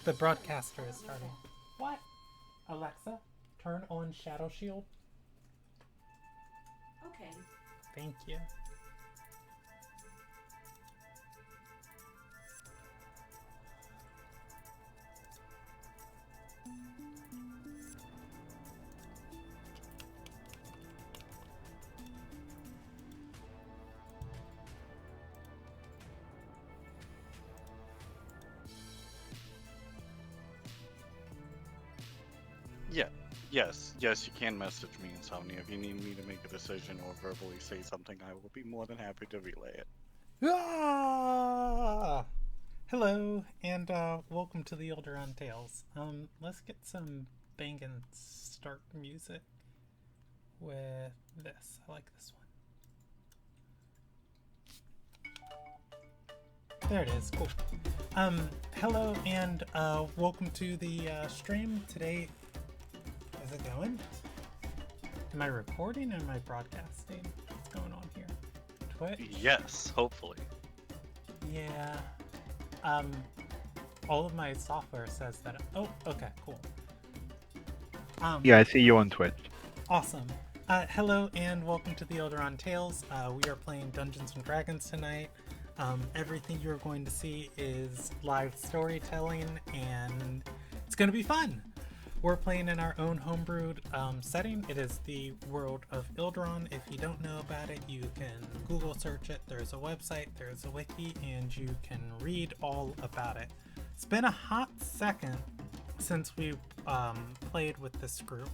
The broadcaster is starting. What? Alexa, turn on Shadow Shield. Okay. Thank you. Yeah. Yes, you can message me, Insomnia. If you need me to make a decision or verbally say something, I will be more than happy to relay it. Ah! Hello, and welcome to the Ilderon Tales. Let's get some bangin' start music with this. I like this one. There it is. Cool. Hello, and welcome to the stream. Today, is it going? Am I recording or am I broadcasting? What's going on here? Twitch? Yes, hopefully. Yeah. All of my software says that. Oh, okay, cool. Yeah, I see you on Twitch. Awesome. Hello and welcome to the Ilderon Tales. We are playing Dungeons and Dragons tonight. Everything you're going to see is live storytelling, and it's going to be fun. We're playing in our own homebrewed setting. It is the world of Ilderon. If you don't know about it, you can Google search it. There's a website, there's a wiki, and you can read all about it. It's been a hot second since we played with this group.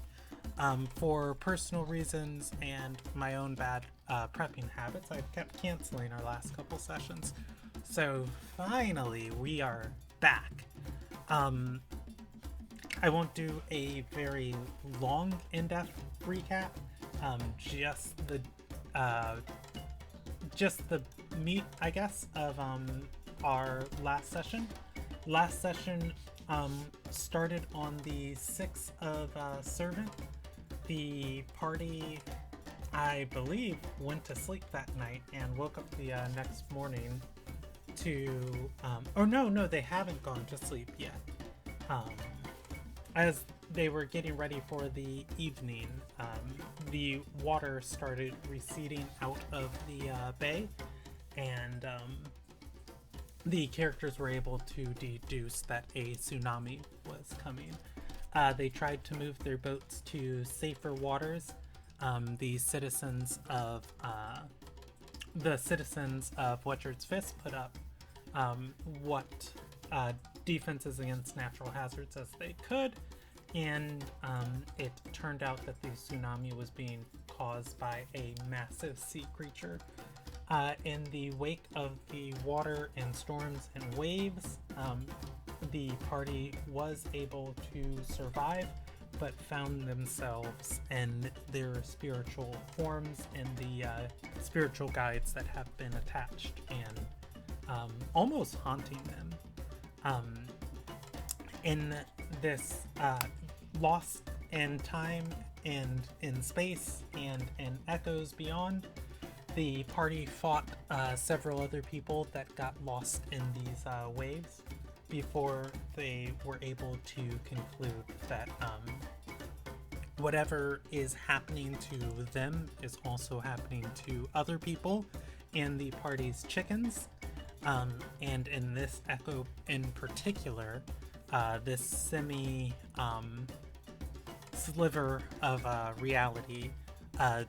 For personal reasons and my own bad prepping habits, I've kept canceling our last couple sessions. So finally, we are back. I won't do a very long, in-depth recap. Just the meat, I guess, of our last session. Last session started on the 6th of Servant. The party, I believe, went to sleep that night and woke up the next morning to... no, they haven't gone to sleep yet. As they were getting ready for the evening, the water started receding out of the bay, and the characters were able to deduce that a tsunami was coming. They tried to move their boats to safer waters. The citizens of Wetchard's Fist put up what defenses against natural hazards as they could, and it turned out that the tsunami was being caused by a massive sea creature. In the wake of the water and storms and waves, the party was able to survive, but found themselves in their spiritual forms and the spiritual guides that have been attached and almost haunting them. In this lost in time and in space and in echoes beyond, the party fought several other people that got lost in these waves before they were able to conclude that whatever is happening to them is also happening to other people and the party's chickens. And in this echo in particular, this sliver of reality,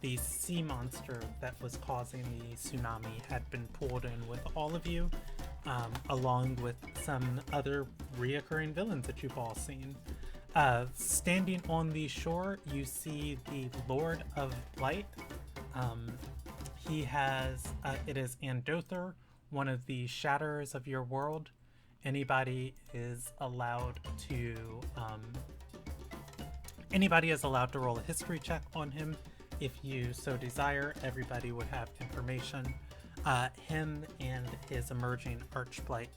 the sea monster that was causing the tsunami had been pulled in with all of you, along with some other reoccurring villains that you've all seen. Standing on the shore, you see the Lord of Light. He has, it is Andother, one of the Shatterers of your world. Anybody is allowed to roll a history check on him if you so desire. Everybody would have information. Him and his emerging Archblight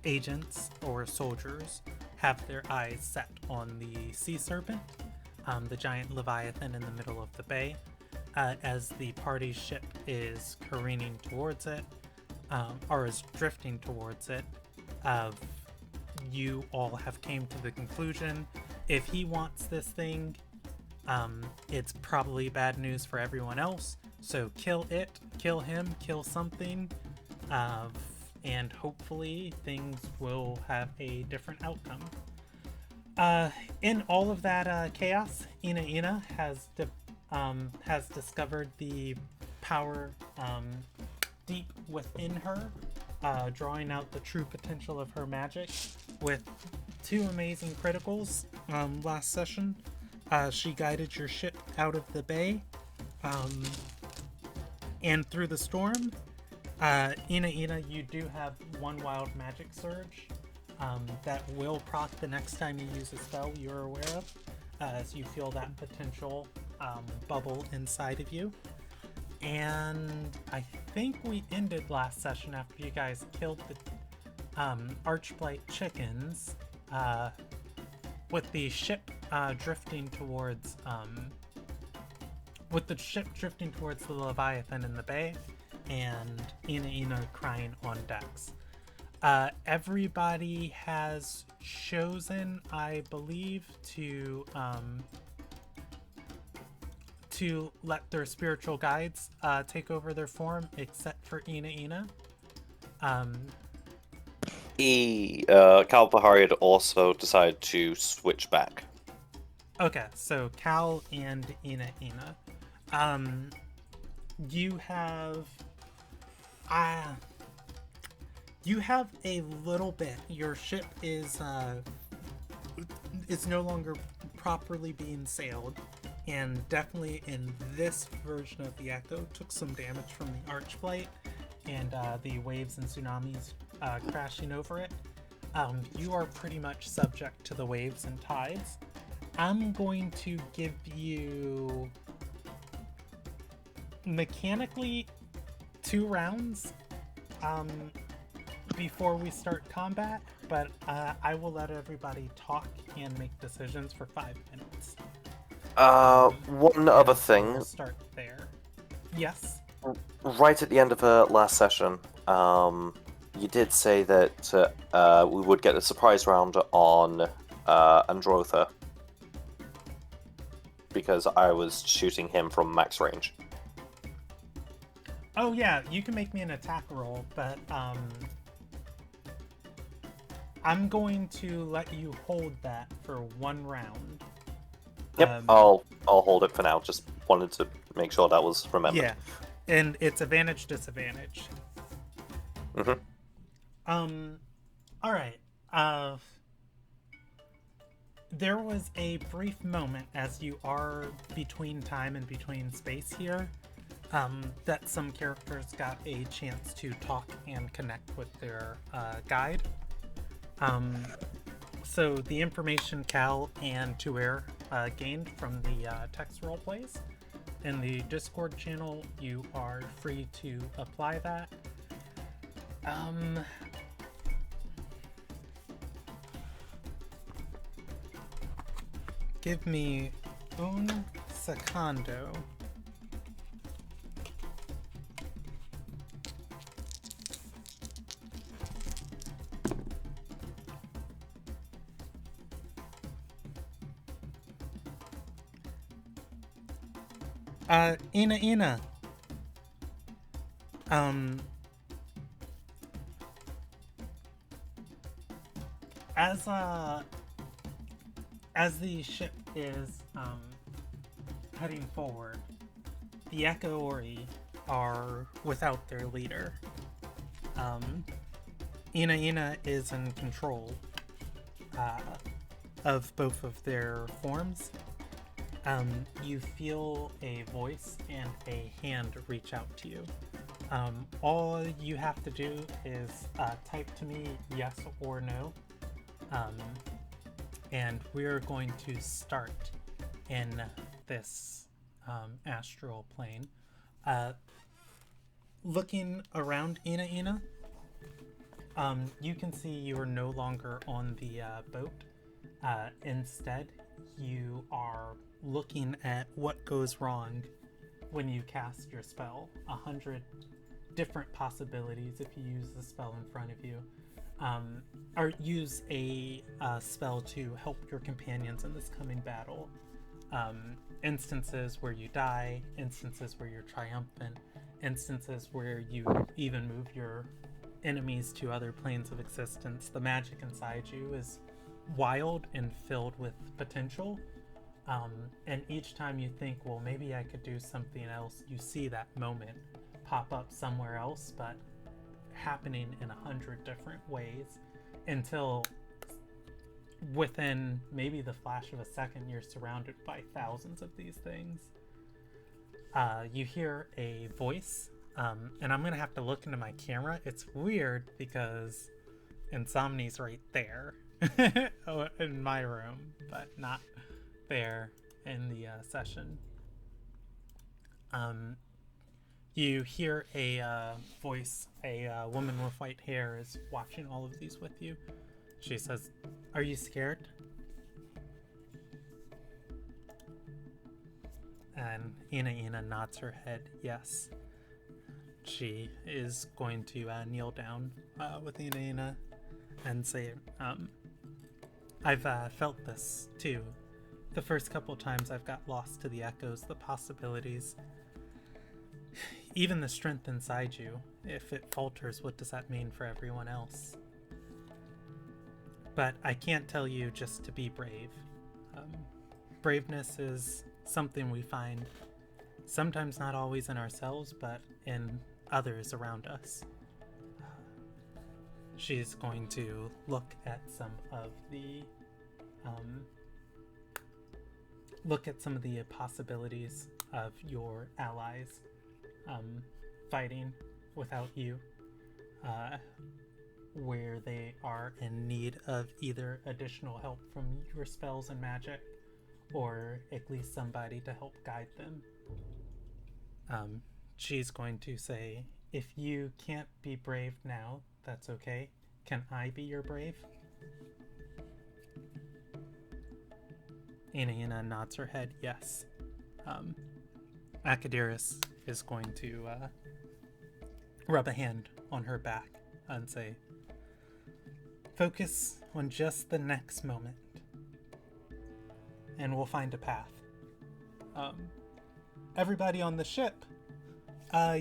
agents or soldiers have their eyes set on the Sea Serpent, the giant Leviathan in the middle of the bay, as the party ship is careening towards it, or is drifting towards it. you all have came to the conclusion, if he wants this thing, it's probably bad news for everyone else. So kill it, kill him, kill something, and hopefully things will have a different outcome. In all of that chaos, Ina has discovered the power deep within her, drawing out the true potential of her magic with 2 amazing criticals last session. She guided your ship out of the bay and through the storm. Ina, you do have 1 wild magic surge that will proc the next time you use a spell you're aware of, as you feel that potential bubble inside of you. And I think we ended last session after you guys killed the Archblight chickens, with the ship drifting towards the Leviathan in the bay, and Ina crying on decks. Everybody has chosen, I believe, to let their spiritual guides take over their form, except for Ina. Cal Bahari had also decided to switch back. Okay, so Cal and Ina. You have a little bit. Your ship is no longer properly being sailed, and definitely in this version of the Echo took some damage from the Archblight and the waves and tsunamis crashing over it. You are pretty much subject to the waves and tides. I'm going to give you mechanically 2 rounds before we start combat, but I will let everybody talk and make decisions for 5 minutes. One other thing. We'll start there. Yes? Right at the end of the last session, you did say that we would get a surprise round on Androtha, because I was shooting him from max range. Oh yeah, you can make me an attack roll, but I'm going to let you hold that for 1 round. Yep, I'll hold it for now. Just wanted to make sure that was remembered. Yeah, and it's advantage, disadvantage. Mm-hmm. Alright. There was a brief moment, as you are between time and between space here, that some characters got a chance to talk and connect with their guide. So the information Cal and Tuer gained from the text roleplays in the Discord channel, you are free to apply that. Give me un secondo. Ina. As the ship is heading forward, the Echo Ori are without their leader. Ina is in control of both of their forms. You feel a voice and a hand reach out to you. All you have to do is type to me yes or no, and we're going to start in this astral plane. Looking around Ina, you can see you are no longer on the boat. Instead, you are looking at what goes wrong when you cast your spell. 100 different possibilities if you use the spell in front of you. or use a spell to help your companions in this coming battle. Instances where you die, instances where you're triumphant, instances where you even move your enemies to other planes of existence. The magic inside you is wild and filled with potential. And each time you think, well, maybe I could do something else, you see that moment pop up somewhere else, but happening in 100 different ways until within maybe the flash of a second, you're surrounded by thousands of these things. You hear a voice, and I'm gonna have to look into my camera. It's weird because Insomni's right there in my room, but not there in the session. You hear a voice. A woman with white hair is watching all of these with you. She says, "Are you scared?" And Ina nods her head yes. She is going to kneel down with Ina and say, I've felt this too. The first couple times I've got lost to the echoes, the possibilities, even the strength inside you. If it falters, what does that mean for everyone else? But I can't tell you just to be brave. Braveness is something we find sometimes not always in ourselves, but in others around us. She's going to look at some of the possibilities of your allies fighting without you, where they are in need of either additional help from your spells and magic, or at least somebody to help guide them. She's going to say, if you can't be brave now, that's okay. Can I be your brave? Ina nods her head yes. Akadiris is going to rub a hand on her back and say, focus on just the next moment, and we'll find a path. Everybody on the ship,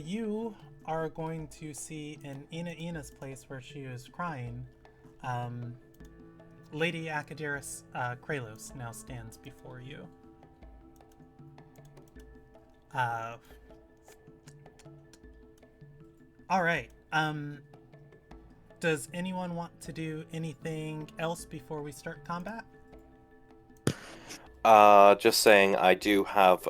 you are going to see in Ina's place where she was crying, Lady Akadiris Kralos now stands before you. Alright, does anyone want to do anything else before we start combat? Just saying, I do have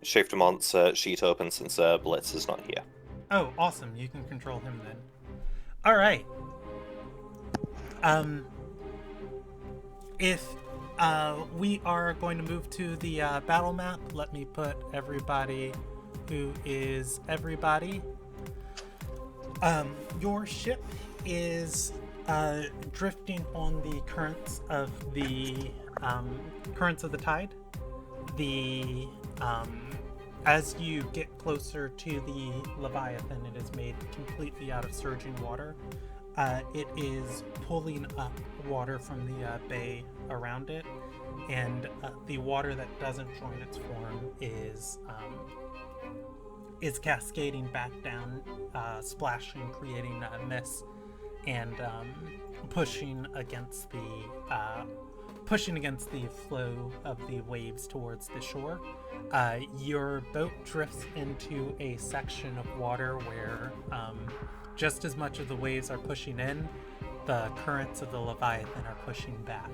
Shaftermont's sheet open since Blitz is not here. Oh, awesome. You can control him then. Alright. If we are going to move to the battle map, let me put everybody who is everybody. Your ship is drifting on the currents of the tide. As you get closer to the Leviathan, it is made completely out of surging water. It is pulling up water from the bay around it, and the water that doesn't join its form is cascading back down, splashing, creating a mist, and pushing against the flow of the waves towards the shore. Your boat drifts into a section of water where just as much of the waves are pushing in, the currents of the Leviathan are pushing back.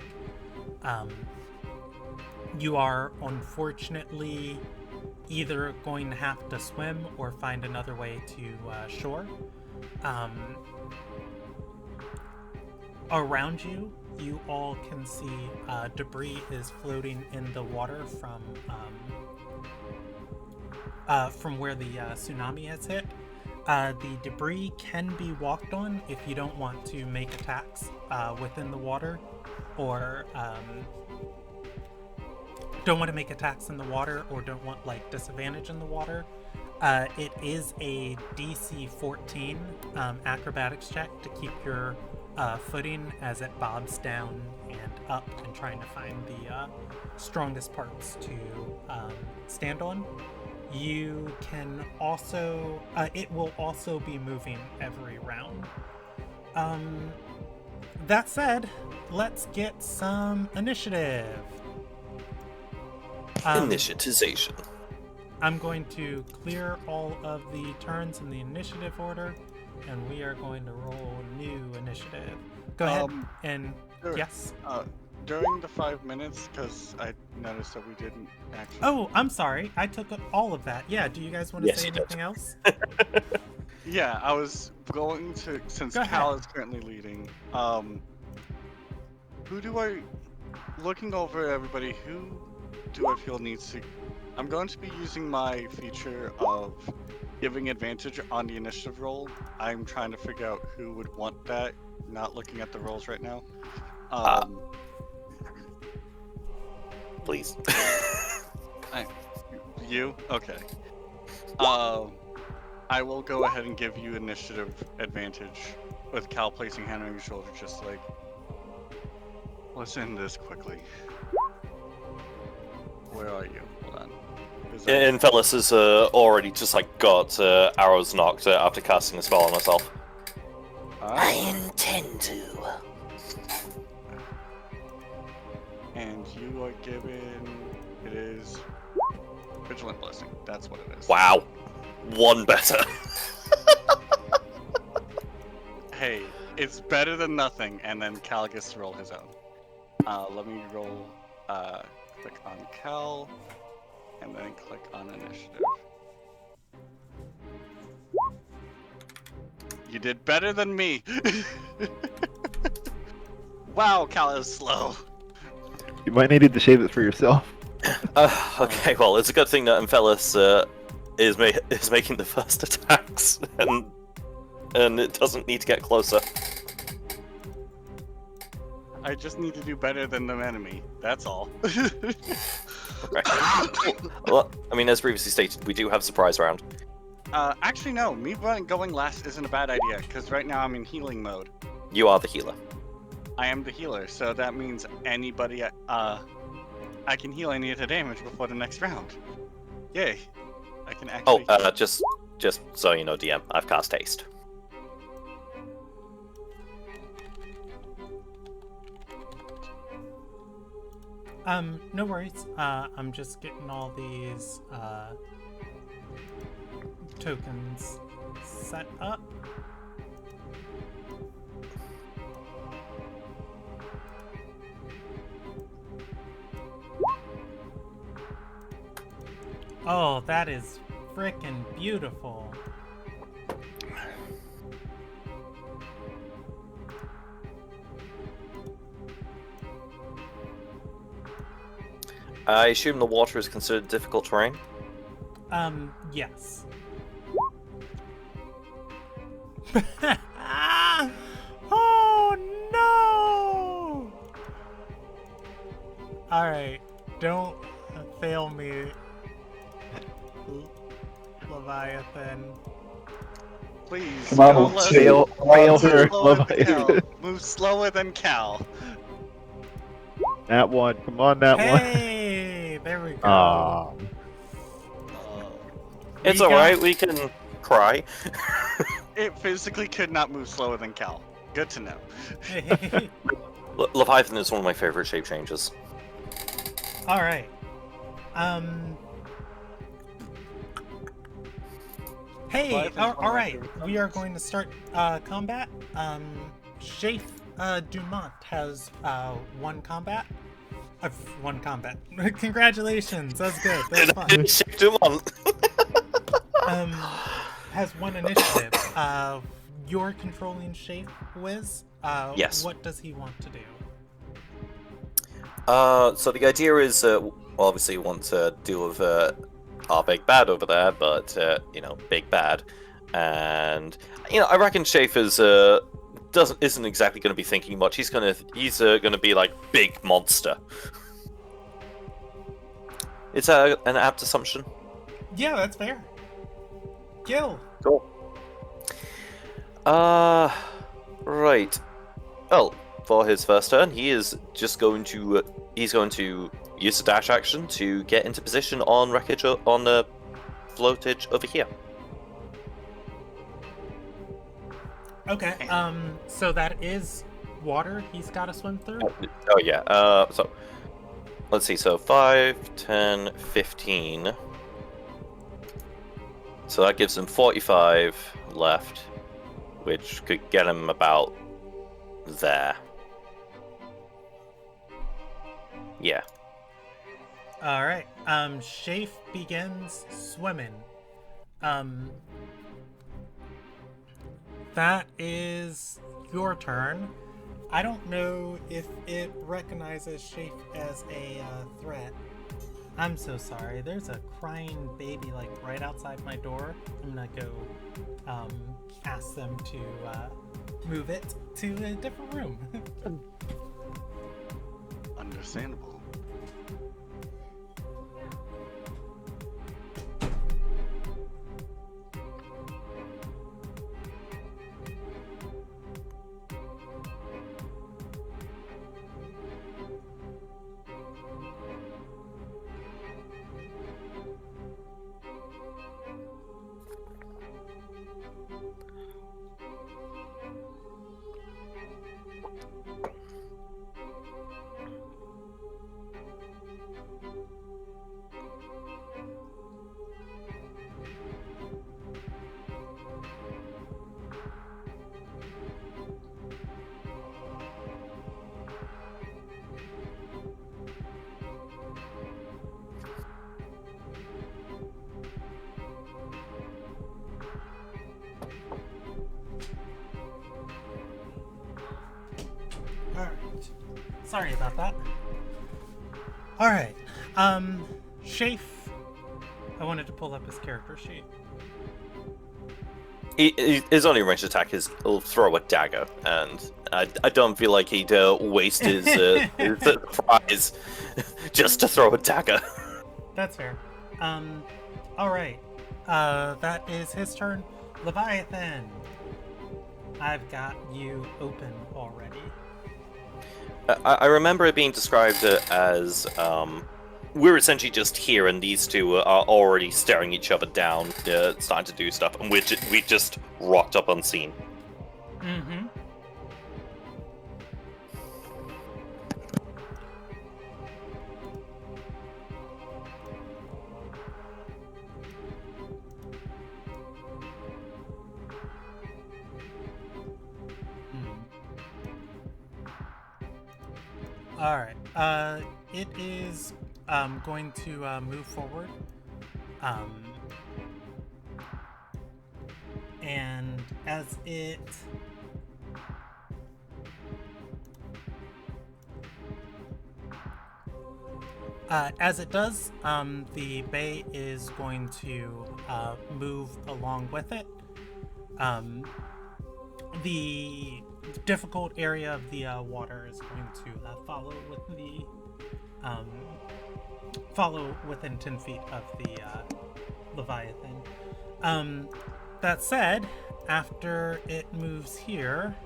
You are unfortunately either going to have to swim or find another way to shore. Around you, you all can see debris is floating in the water from where the tsunami has hit. The debris can be walked on if you don't want to make attacks within the water, or don't want to make attacks in the water, or don't want disadvantage in the water. It is a DC 14 acrobatics check to keep your footing as it bobs down and up and trying to find the strongest parts to stand on. You can also, it will also be moving every round. That said, let's get some initiative. Initiatization. I'm going to clear all of the turns in the initiative order, and we are going to roll new initiative. Go ahead, and yes? During the 5 minutes, because I noticed that we didn't actually... Oh, I'm sorry. I took all of that. Yeah, do you guys want to say anything else? Yeah, I was going to, since Cal is currently leading, looking over everybody, who do I feel needs to... I'm going to be using my feature of giving advantage on the initiative roll. I'm trying to figure out who would want that, not looking at the rolls right now. Please. You? Okay. I will go ahead and give you initiative advantage with Cal placing hand on your shoulder, just like, let's end this quickly. Where are you? Hold on. And Phyllis has already just like got arrows knocked after casting a spell on herself. I intend to. And you are given... It is... Vigilant Blessing. That's what it is. Wow. One better. Hey, it's better than nothing, and then Cal gets to roll his own. Let me roll... click on Cal, and then click on Initiative. You did better than me! Wow, Cal is slow. You might need to shave it for yourself. Okay, well, it's a good thing that Amphelis is making the first attacks, and it doesn't need to get closer. I just need to do better than the enemy. That's all. Okay. Well, I mean, as previously stated, we do have surprise round. Actually, no. Me going last isn't a bad idea, because right now I'm in healing mode. You are the healer. I am the healer, so that means anybody, I can heal any of the damage before the next round. Yay. I can actually... Oh, just so you know, DM, I've cast haste. No worries. I'm just getting all these, tokens set up. Oh, that is frickin' beautiful. I assume the water is considered difficult terrain? Yes. Oh, no! Alright, don't fail me, Leviathan. Please, Come on, don't let fail her, slower than Leviathan. Cal. Move slower than Cal. That one. Come on, that one. Hey, there we go. Aw. It's alright, we can cry. It physically could not move slower than Cal. Good to know. Leviathan is one of my favorite shape changes. All right. Hey, Leviathan's all right. We are going to start combat. Shafe Dumont has one combat. One combat. Congratulations. That's good. That's fun. Shape Dumont. Has one initiative. You're controlling Shafe, Wiz. Yes. What does he want to do? So the idea is, well, obviously we want to deal with our big bad over there, but, you know, big bad. And, you know, I reckon Shafe is, isn't exactly going to be thinking much. He's gonna be like big monster. Is that an apt assumption? Yeah, that's fair. Gil. Cool. Right. Well, for his first turn, he is just going to he's going to use the dash action to get into position on wreckage on the floatage over here. Okay. So that is water he's got to swim through. Oh yeah. So let's see. So 5, 10, 15. So that gives him 45 left, which could get him about there. Yeah. All right. Shafe begins swimming. That is your turn. I don't know if it recognizes Shafe as a threat. I'm so sorry. There's a crying baby like right outside my door. I'm gonna go ask them to move it to a different room. Understandable. Alright. Sorry about that. Alright. Shafe. I wanted to pull up his character sheet. His only ranged attack is he'll throw a dagger, and I don't feel like he'd waste his prize just to throw a dagger. That's fair. Alright. That is his turn. Leviathan. I've got you open already. I remember it being described as we're essentially just here, and these two are already staring each other down, starting to do stuff, and we just rocked up unseen. Mm-hmm. All right. It is going to move forward. And as it does, the bay is going to move along with it. The difficult area of the water is going to follow within 10 feet of the Leviathan. That said, after it moves here,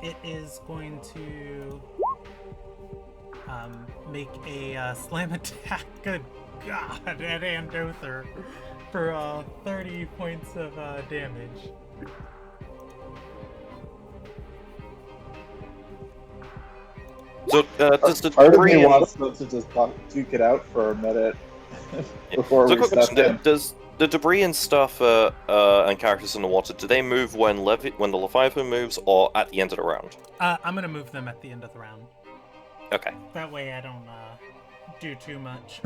it is going to make a slam attack. Good God, at Andother for 30 points of damage. So does the Part of debris me and- wants them to just duke it out for a minute before So we quick step question, in. does the debris and stuff and characters in the water, do they move when the Leviathan moves, or at the end of the round? I'm gonna move them at the end of the round. Okay. That way I don't do too much.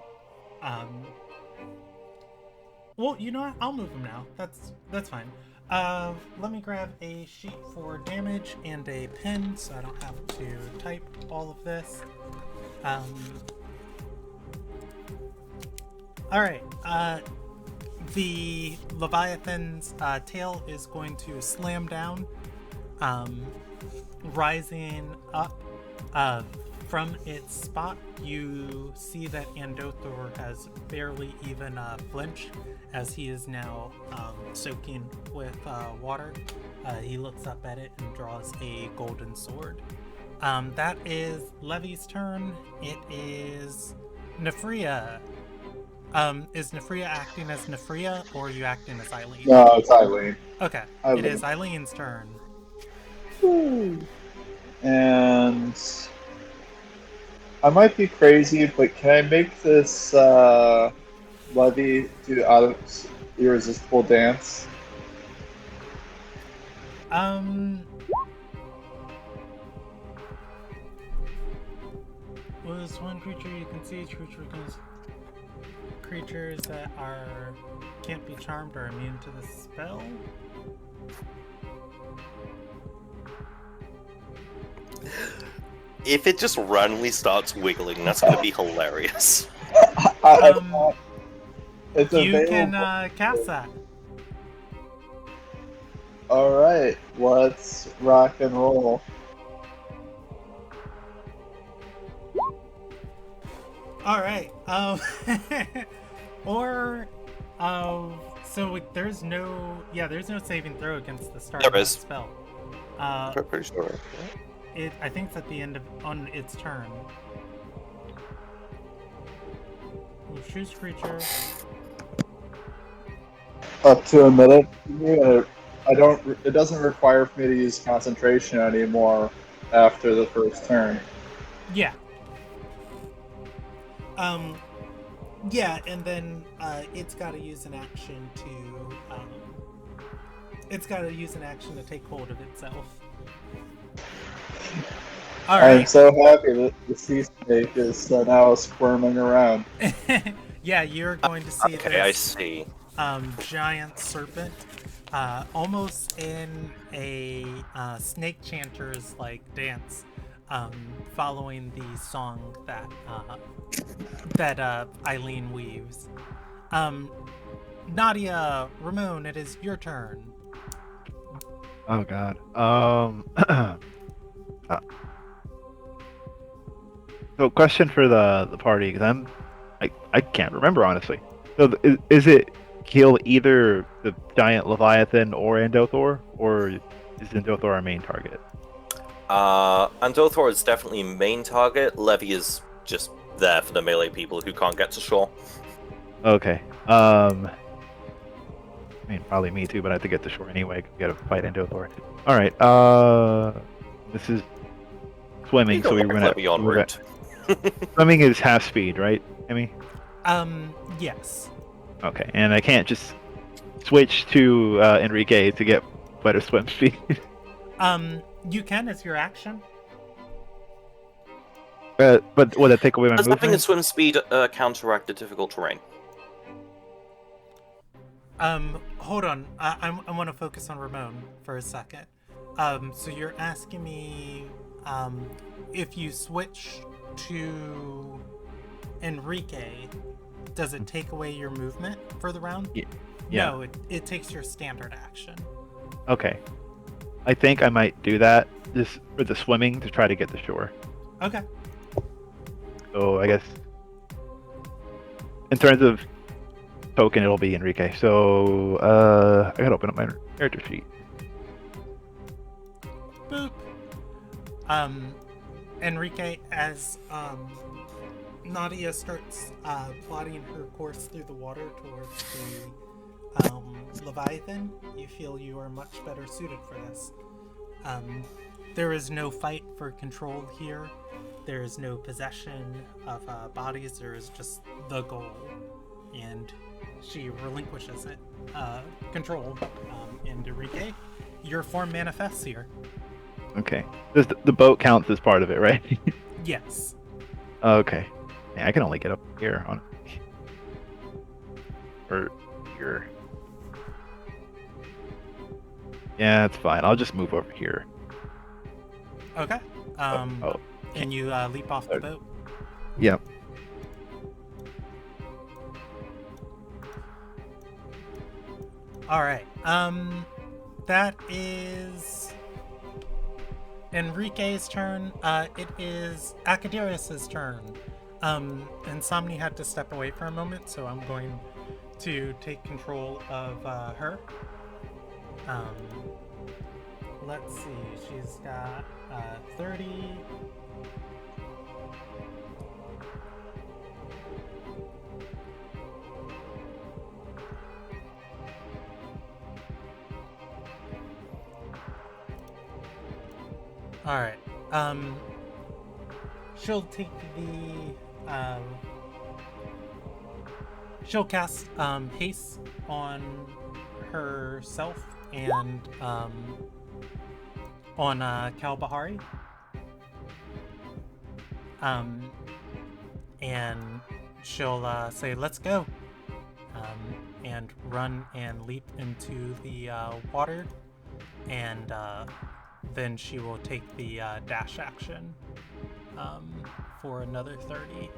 Well, you know what? I'll move them now. That's fine. Let me grab a sheet for damage and a pen so I don't have to type all of this. Alright, the Leviathan's tail is going to slam down, rising up From its spot, you see that Andothor has barely even flinched, as he is now soaking with water. He looks up at it and draws a golden sword. That is Levy's turn. It is Nefria. Is Nefria acting as Nefria, or are you acting as Eileen? No, it's Eileen. Okay, Eileen. it is Eileen's turn. And I might be crazy, but can I make this Levy do out of irresistible dance? Was one creature you can see. Each creature becomes creatures that can't be charmed or immune to the spell. If it just randomly starts wiggling, that's gonna be hilarious. It's You available. can cast that. Alright, let's rock and roll. All right. So there's no saving throw against the start of There that is. spell. Pretty sure. I think it's at the end on its turn. We'll choose creature. Up to a minute. It doesn't require for me to use concentration anymore after the first turn. Yeah. Yeah, and then it's got to use an action to take hold of itself. All I'm right. so happy that the sea snake is now squirming around. Yeah, you're going to see Okay, I this see. giant serpent, almost in a snake chanter's like dance, following the song that Eileen weaves. Nadia, Ramon, it is your turn. Oh god. So question for the party, because I can't remember honestly. So is it kill either the giant Leviathan or Andothor, or is Andothor our main target? Andothor is definitely main target. Levy is just there for the melee people who can't get to shore. Okay. I mean, probably me too, but I have to get to shore anyway. We gotta fight Andothor. All right. This is swimming, You so can we're walk gonna. Levy en route. Swimming is half speed, right, Emmy? Yes. Okay, and I can't just switch to Enrique to get better swim speed. You can as your action. But will that take away my Does having a movement? swim speed counteract the difficult terrain? Hold on. I want to focus on Ramon for a second. So you're asking me, if you switch to Enrique, does it take away your movement for the round? Yeah. No, it takes your standard action. Okay. I think I might do that just for the swimming to try to get to shore. Okay. So I guess in terms of token, it'll be Enrique. So I gotta open up my character sheet. Boop. Enrique, as Nadia starts plotting her course through the water towards the Leviathan, you feel you are much better suited for this. There is no fight for control here. There is no possession of bodies. There is just the goal, and she relinquishes it. Control. And Enrique, your form manifests here. Okay. Does the boat counts as part of it, right? Yes. Okay. Yeah, I can only get up here on. Or here. Yeah, it's fine. I'll just move over here. Okay. Oh. And you leap off the boat. Yep. All right. That is Enrique's turn. It is Akadirius' turn. Insomni had to step away for a moment, so I'm going to take control of her. Let's see. She's got 30. All right. She'll take the she'll cast haste on herself and on Kalbahari. And she'll say, "Let's go," and run and leap into the water, and then she will take the dash action for another 30.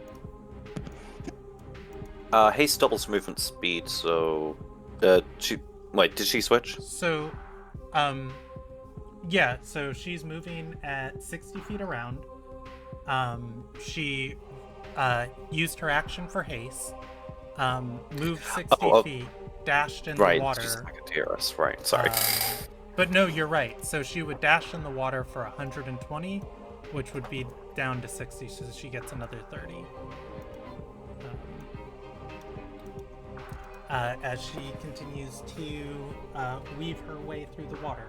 Haste doubles movement speed, so she wait. Did she switch? So, yeah. So she's moving at 60 feet around. She used her action for haste. Moved 60 feet, dashed in the water. She's Akadirius, right? Sorry. But no, you're right. So she would dash in the water for 120, which would be down to 60, so she gets another 30. As she continues to weave her way through the water.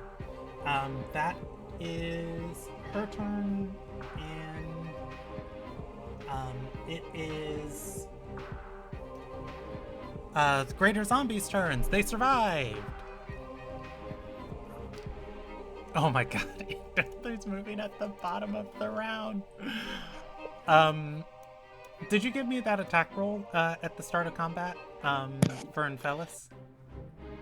That is her turn, and it is the Greater Zombies' turns. They survived! Oh my god, Deathler's moving at the bottom of the round. Did you give me that attack roll at the start of combat, for Infelis?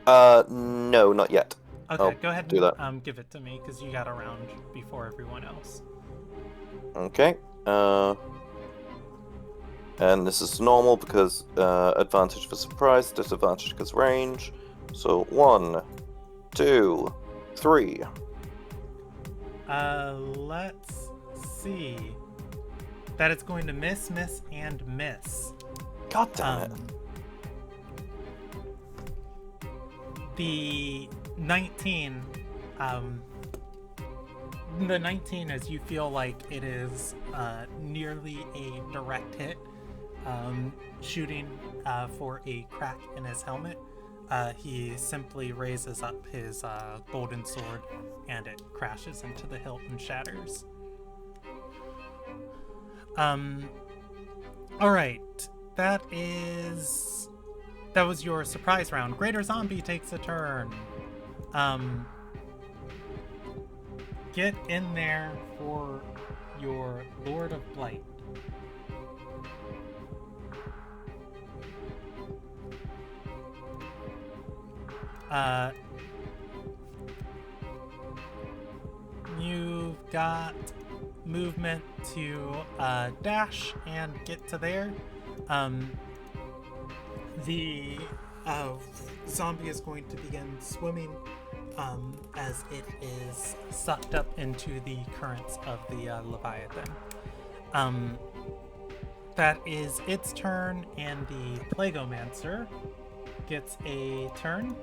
No, not yet. Okay, go ahead do and give it to me, because you got a round before everyone else. Okay. And this is normal because advantage for surprise, disadvantage because range. So 1, 2, 3. Let's see. That it's going to miss, and miss. God damn it. The 19, the 19, as you feel like it is nearly a direct hit, shooting for a crack in his helmet. He simply raises up his golden sword, and it crashes into the hilt and shatters. Alright. That was your surprise round. Greater Zombie takes a turn. Get in there for your Lord of Blight. You've got movement to dash and get to there. The zombie is going to begin swimming as it is sucked up into the currents of the Leviathan. That is its turn, and the Plagomancer gets a turn.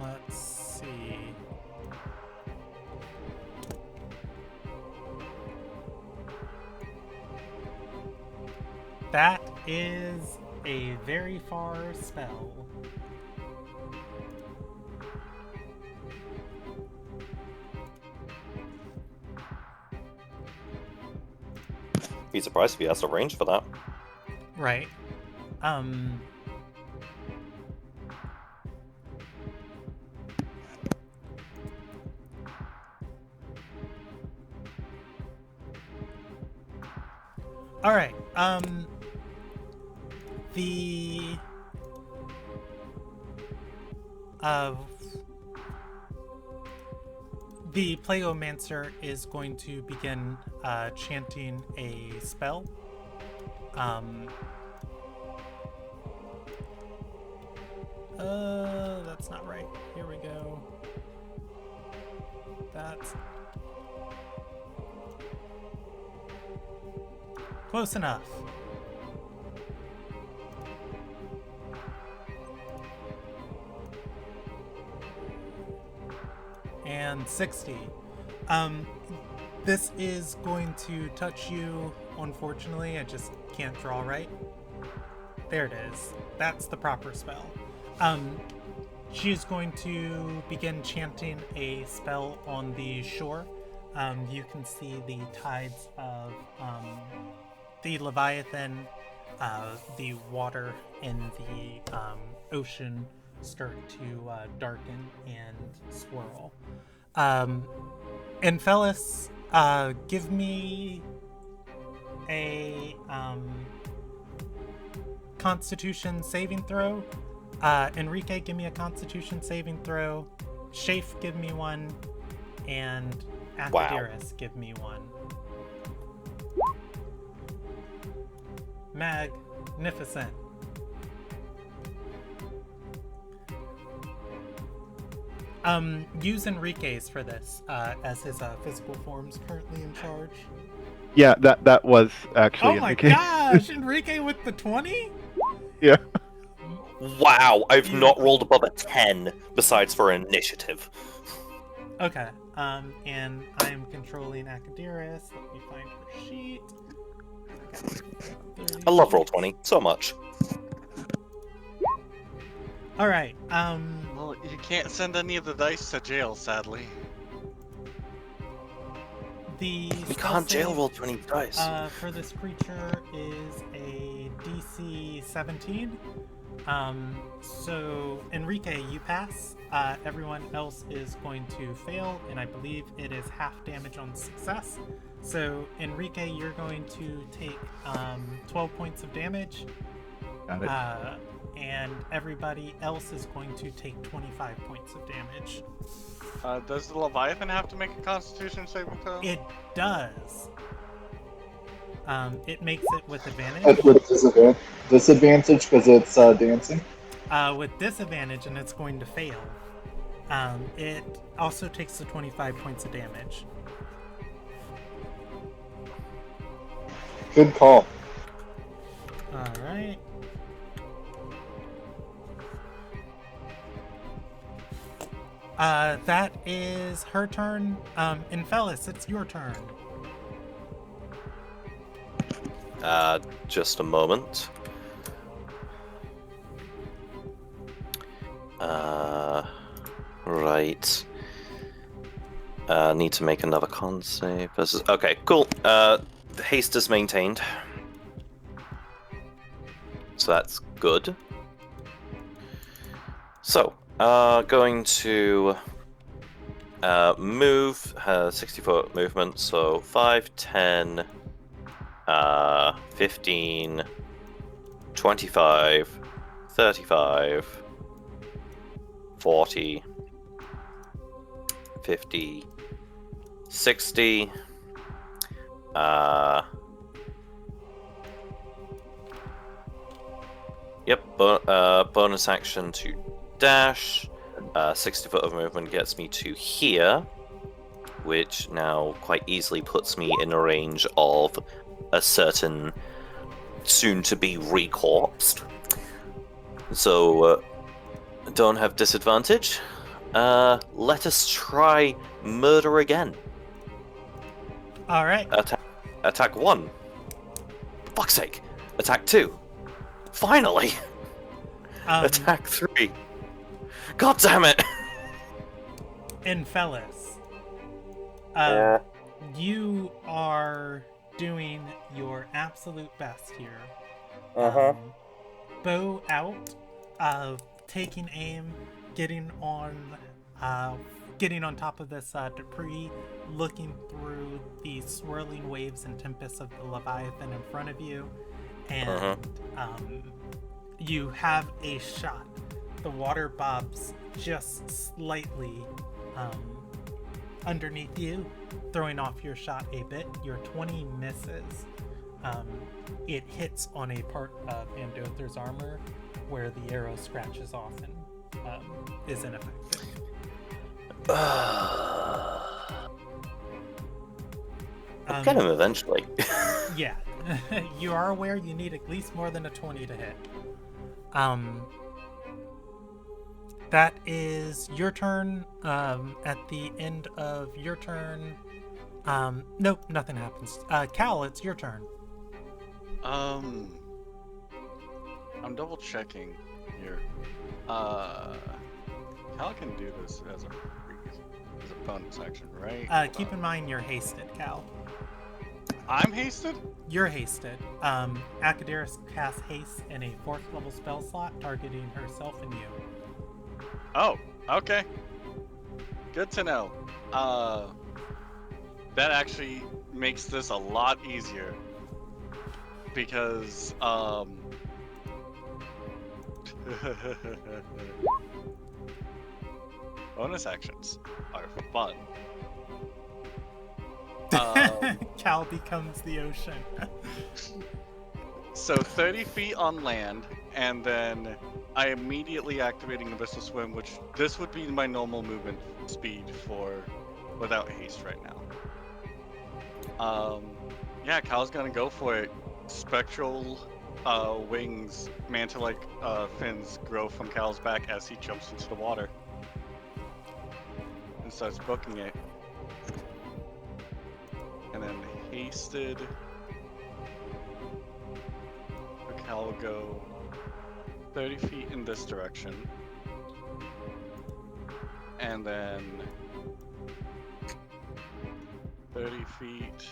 Let's see. That is a very far spell. Be surprised if he has a range for that. Right. All right. The The Pleomancer is going to begin chanting a spell. That's not right. Here we go. That's close enough. And 60. This is going to touch you, unfortunately. I just can't draw right. There it is. That's the proper spell. She is going to begin chanting a spell on the shore. You can see the tides of the Leviathan, the water in the ocean start to darken and swirl. Enfelis, give me a Constitution saving throw. Enrique, give me a Constitution saving throw. Shafe, give me one. And Akidiris, give me one. Magnificent. Use Enrique's for this, as his physical form's currently in charge. Yeah, that was actually Oh my Enrique. gosh, Enrique with the 20? Yeah. Wow, I've not rolled above a 10, besides for initiative. Okay, and I am controlling Akidiris. Let me find her sheet. I love Roll20 so much. Alright, Well, you can't send any of the dice to jail, sadly. the You can't jail Roll20 dice. for this creature is a DC 17. So Enrique, you pass. Everyone else is going to fail, and I believe it is half damage on success. So Enrique, you're going to take 12 points of damage. Got it. And everybody else is going to take 25 points of damage. Does the Leviathan have to make a Constitution saving throw? It does. It makes it with advantage. With disadvantage because it's dancing. With disadvantage, and it's going to fail. It also takes the 25 points of damage. Good call. Alright. That is her turn. Enfelis, it's your turn. Just a moment. Right. Need to make another con save. Okay, cool. Haste is maintained. So that's good. So, going to move, 60-foot movement, so 5, 10, 15, 25, 35, 40, 50, 60, bonus action to dash. 60 foot of movement gets me to here, which now quite easily puts me in a range of a certain soon-to-be recorpsed. So, don't have disadvantage. Let us try murder again. Alright. Attack 1. Fuck's sake. Attack 2. Finally! Attack 3. God damn it! Enfelis. You are doing your absolute best here. Bow out, taking aim, getting on top of this debris, looking through the swirling waves and tempests of the Leviathan in front of you, and you have a shot. The water bobs just slightly underneath you, throwing off your shot a bit. Your 20 misses. It hits on a part of Andother's armor where the arrow scratches off and is ineffective. I'll get him eventually. Yeah. You are aware you need at least more than a 20 to hit. That is your turn. At the end of your turn... nope, nothing happens. Cal, it's your turn. I'm double checking here. Cal can do this as a bonus action, right? Keep in mind you're hasted, Cal. I'm hasted? You're hasted. Akaderis casts haste in a 4th level spell slot, targeting herself and you. Oh, okay. Good to know. That actually makes this a lot easier. Because, bonus actions are fun. Cal becomes the ocean. So 30 feet on land, and then I immediately activating Abyssal Swim, which this would be my normal movement speed for without haste right now. Yeah, Cal's gonna go for it. Spectral wings, mantle-like fins grow from Cal's back as he jumps into the water and starts booking it. And then hasted. Cal will go 30 feet in this direction. And then 30 feet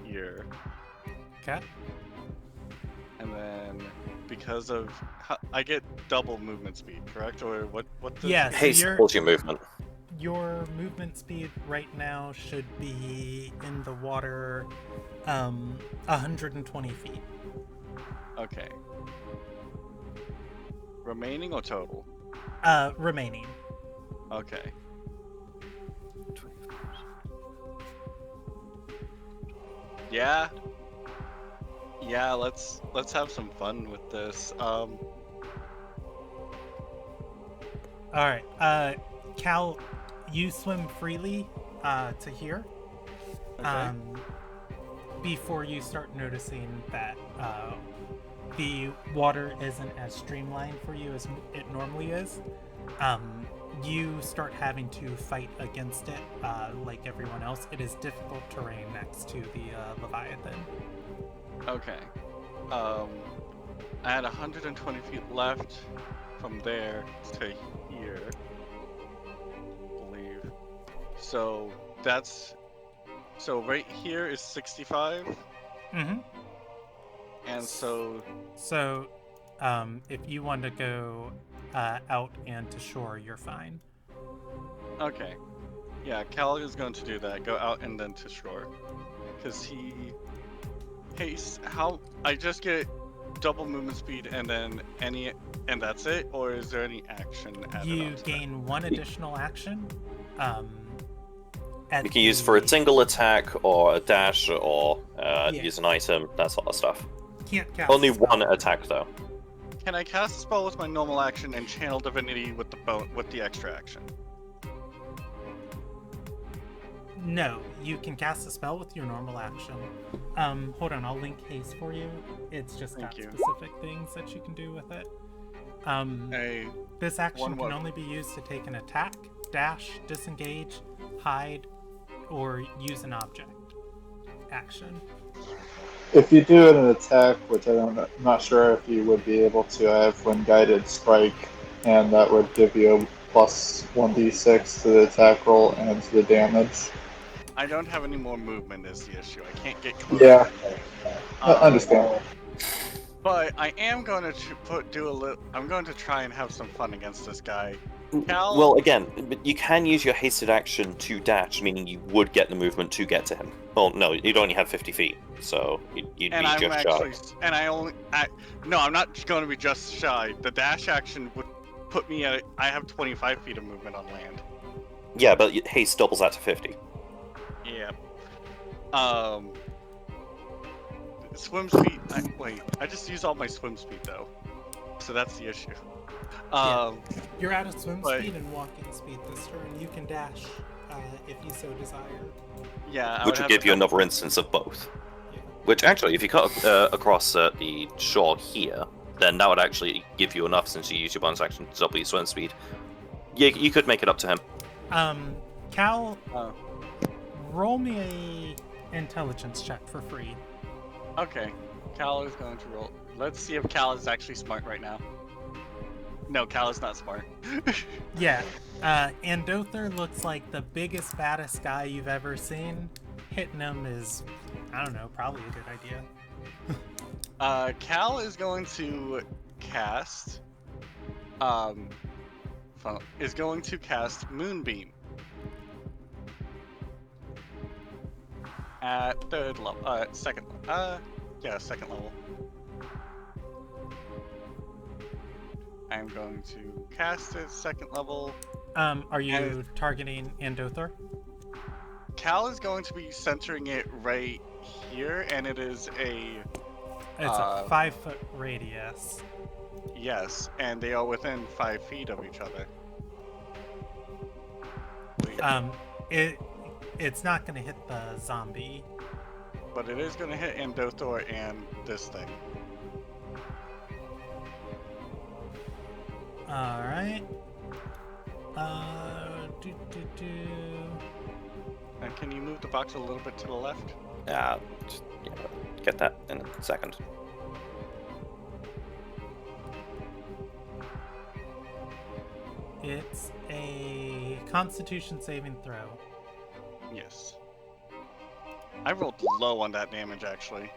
here. Okay. And then because of I get double movement speed, correct? Or what does Yeah, so Haste pulls your movement. your movement speed right now should be in the water 120 feet. Okay. Remaining or total? Remaining. Okay. Yeah. Yeah, let's have some fun with this. Alright, Cal, you swim freely to here. Okay. Before you start noticing that the water isn't as streamlined for you as it normally is. You start having to fight against it like everyone else. It is difficult terrain next to the Leviathan. Okay. I had 120 feet left from there to here, I believe. So right here is 65. Mm-hmm. And so if you want to go out and to shore, you're fine. okay. Yeah, Cal is going to do that. Go out and then to shore. Because he haste. How I just get double movement speed and then and that's it, or is there any action added You onto gain one additional action. You can use for a single attack or a dash or use an item, that sort of stuff. Can't cast Only a spell. one attack though. that? Can I cast a spell with my normal action and channel divinity with the extra action? No, you can cast a spell with your normal action. Hold on, I'll link haste for you. It's just got Thank you. specific things that you can do with it. Hey, This action One can more. only be used to take an attack, dash, disengage, hide, or use an object action. If you do an attack, which I'm not sure if you would be able to, I have Wind Guided Strike, and that would give you a plus 1d6 to the attack roll and to the damage. I don't have any more movement is the issue. I can't get close. Yeah, I Um, understand. But I am going to I'm going to try and have some fun against this guy. Cal? Well, again, but you can use your hasted action to dash, meaning you would get the movement to get to him. Well, no, you'd only have 50 feet, so you'd And be I'm just actually, shy. and no, I'm not going to be just shy. The dash action would put me at. I have 25 feet of movement on land. Yeah, but haste doubles that to 50. Yeah. Swim speed. Wait, I just used all my swim speed though, so that's the issue. You're out of swim but- speed and walking speed this turn. You can dash if you so desire. Yeah. Which would give you another instance of both. Yeah. Which actually, if you cut across the shore here, then that would actually give you enough since you use your bonus action to double your swim speed. You could make it up to him. Cal, Oh. roll me a intelligence check for free. Okay. Cal is going to roll. Let's see if Cal is actually smart right now. No, Cal is not smart. Yeah, Andother looks like the biggest, baddest guy you've ever seen. Hitting him is, I don't know, probably a good idea. Cal is going to cast. Moonbeam at third level. Second. Second level. I'm going to cast it second level. Are you targeting Andother? Cal is going to be centering it right here, and it is a. It's a 5-foot radius. Yes, and they are within 5 feet of each other. It's not gonna hit the zombie. But it is going to hit Andother and this thing. Alright. And can you move the box a little bit to the left? Just get that in a second. It's a Constitution saving throw. Yes. I rolled low on that damage, actually.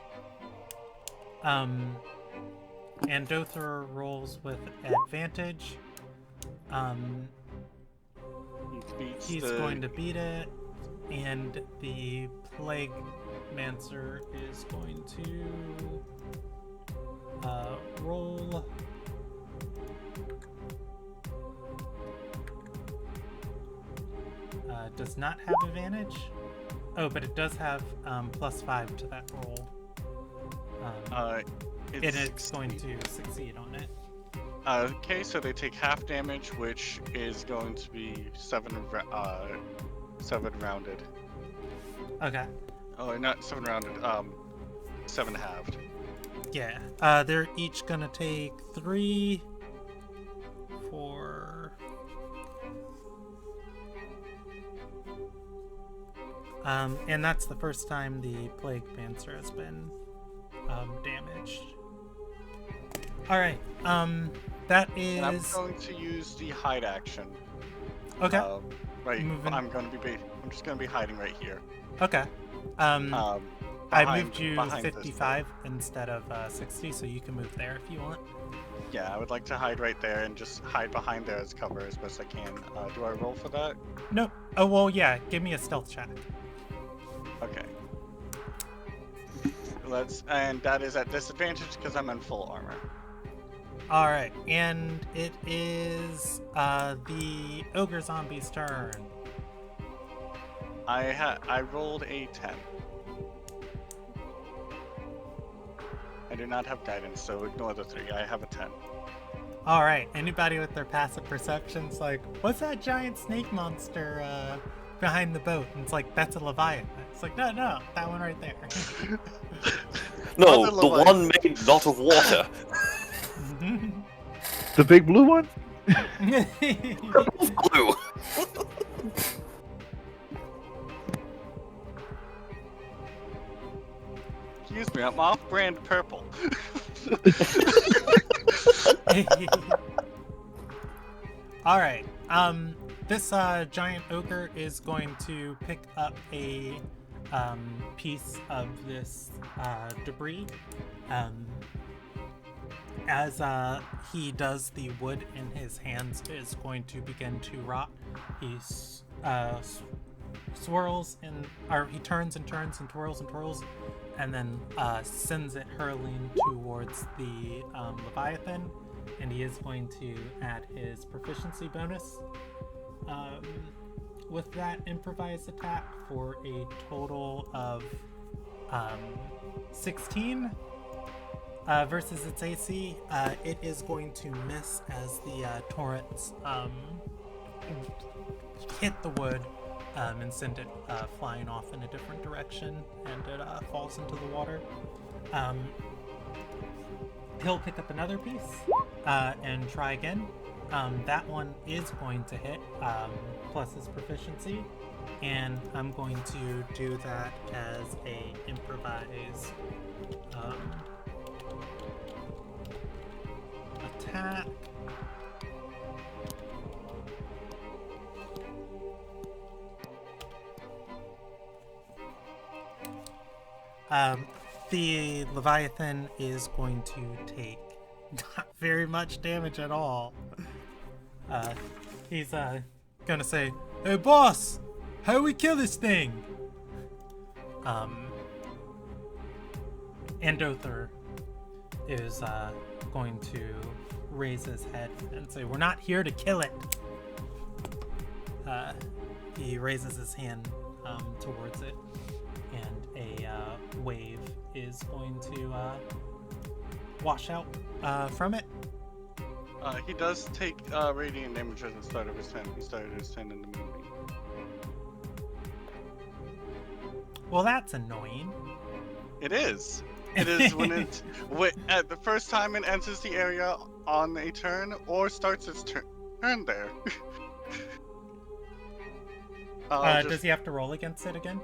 Andother rolls with advantage. He's going to beat it, and the Plague Mancer is going to roll. Does not have advantage. Oh, but it does have +5 to that roll. It's going to succeed on it. Okay, so they take half damage, which is going to be 7 rounded. Okay. Oh, not 7 rounded. 7 halved. Yeah. They're each gonna take 3, 4. And that's the first time the Plague Mancer has been damaged. Alright, that is... And I'm going to use the hide action. Okay. Right, Moving. I'm just gonna be hiding right here. Okay. I moved you behind this 55 instead of 60, so you can move there if you want. Yeah, I would like to hide right there and just hide behind there as cover as best I can. Do I roll for that? No. Oh, well, yeah. Give me a stealth check. Okay. And that is at disadvantage because I'm in full armor. Alright, and it is the ogre zombie's turn. I rolled a 10. I do not have guidance, so ignore the 3. I have a 10. Alright, anybody with their passive perception's like, what's that giant snake monster behind the boat? And it's like, that's a Leviathan. It's like, no, that one right there. No, Other the Leviathan. one made not of water. The big blue one? Blue. Excuse me, I'm off-brand purple. Alright, this giant ogre is going to pick up a piece of this debris. As he does, the wood in his hands is going to begin to rot. He swirls or he turns and turns and twirls and twirls, and then sends it hurling towards the Leviathan. and he is going to add his proficiency bonus with that improvised attack for a total of 16 versus its AC. It is going to miss as the torrents hit the wood and send it flying off in a different direction, and it falls into the water. He'll pick up another piece and try again. That one is going to hit, plus his proficiency, and I'm going to do that as a improvise attack. The Leviathan is going to take not very much damage at all. He's gonna say, "Hey boss, how we kill this thing?" Andothar is going to raise his head and say, "We're not here to kill it." He raises his hand towards it, and a wave is going to wash out from it. He does take radiant damage at the start of his turn. He started his turn in the movie. Well, that's annoying. It is. It is when at the first time it enters the area on a turn or starts its turn there. Does he have to roll against it again?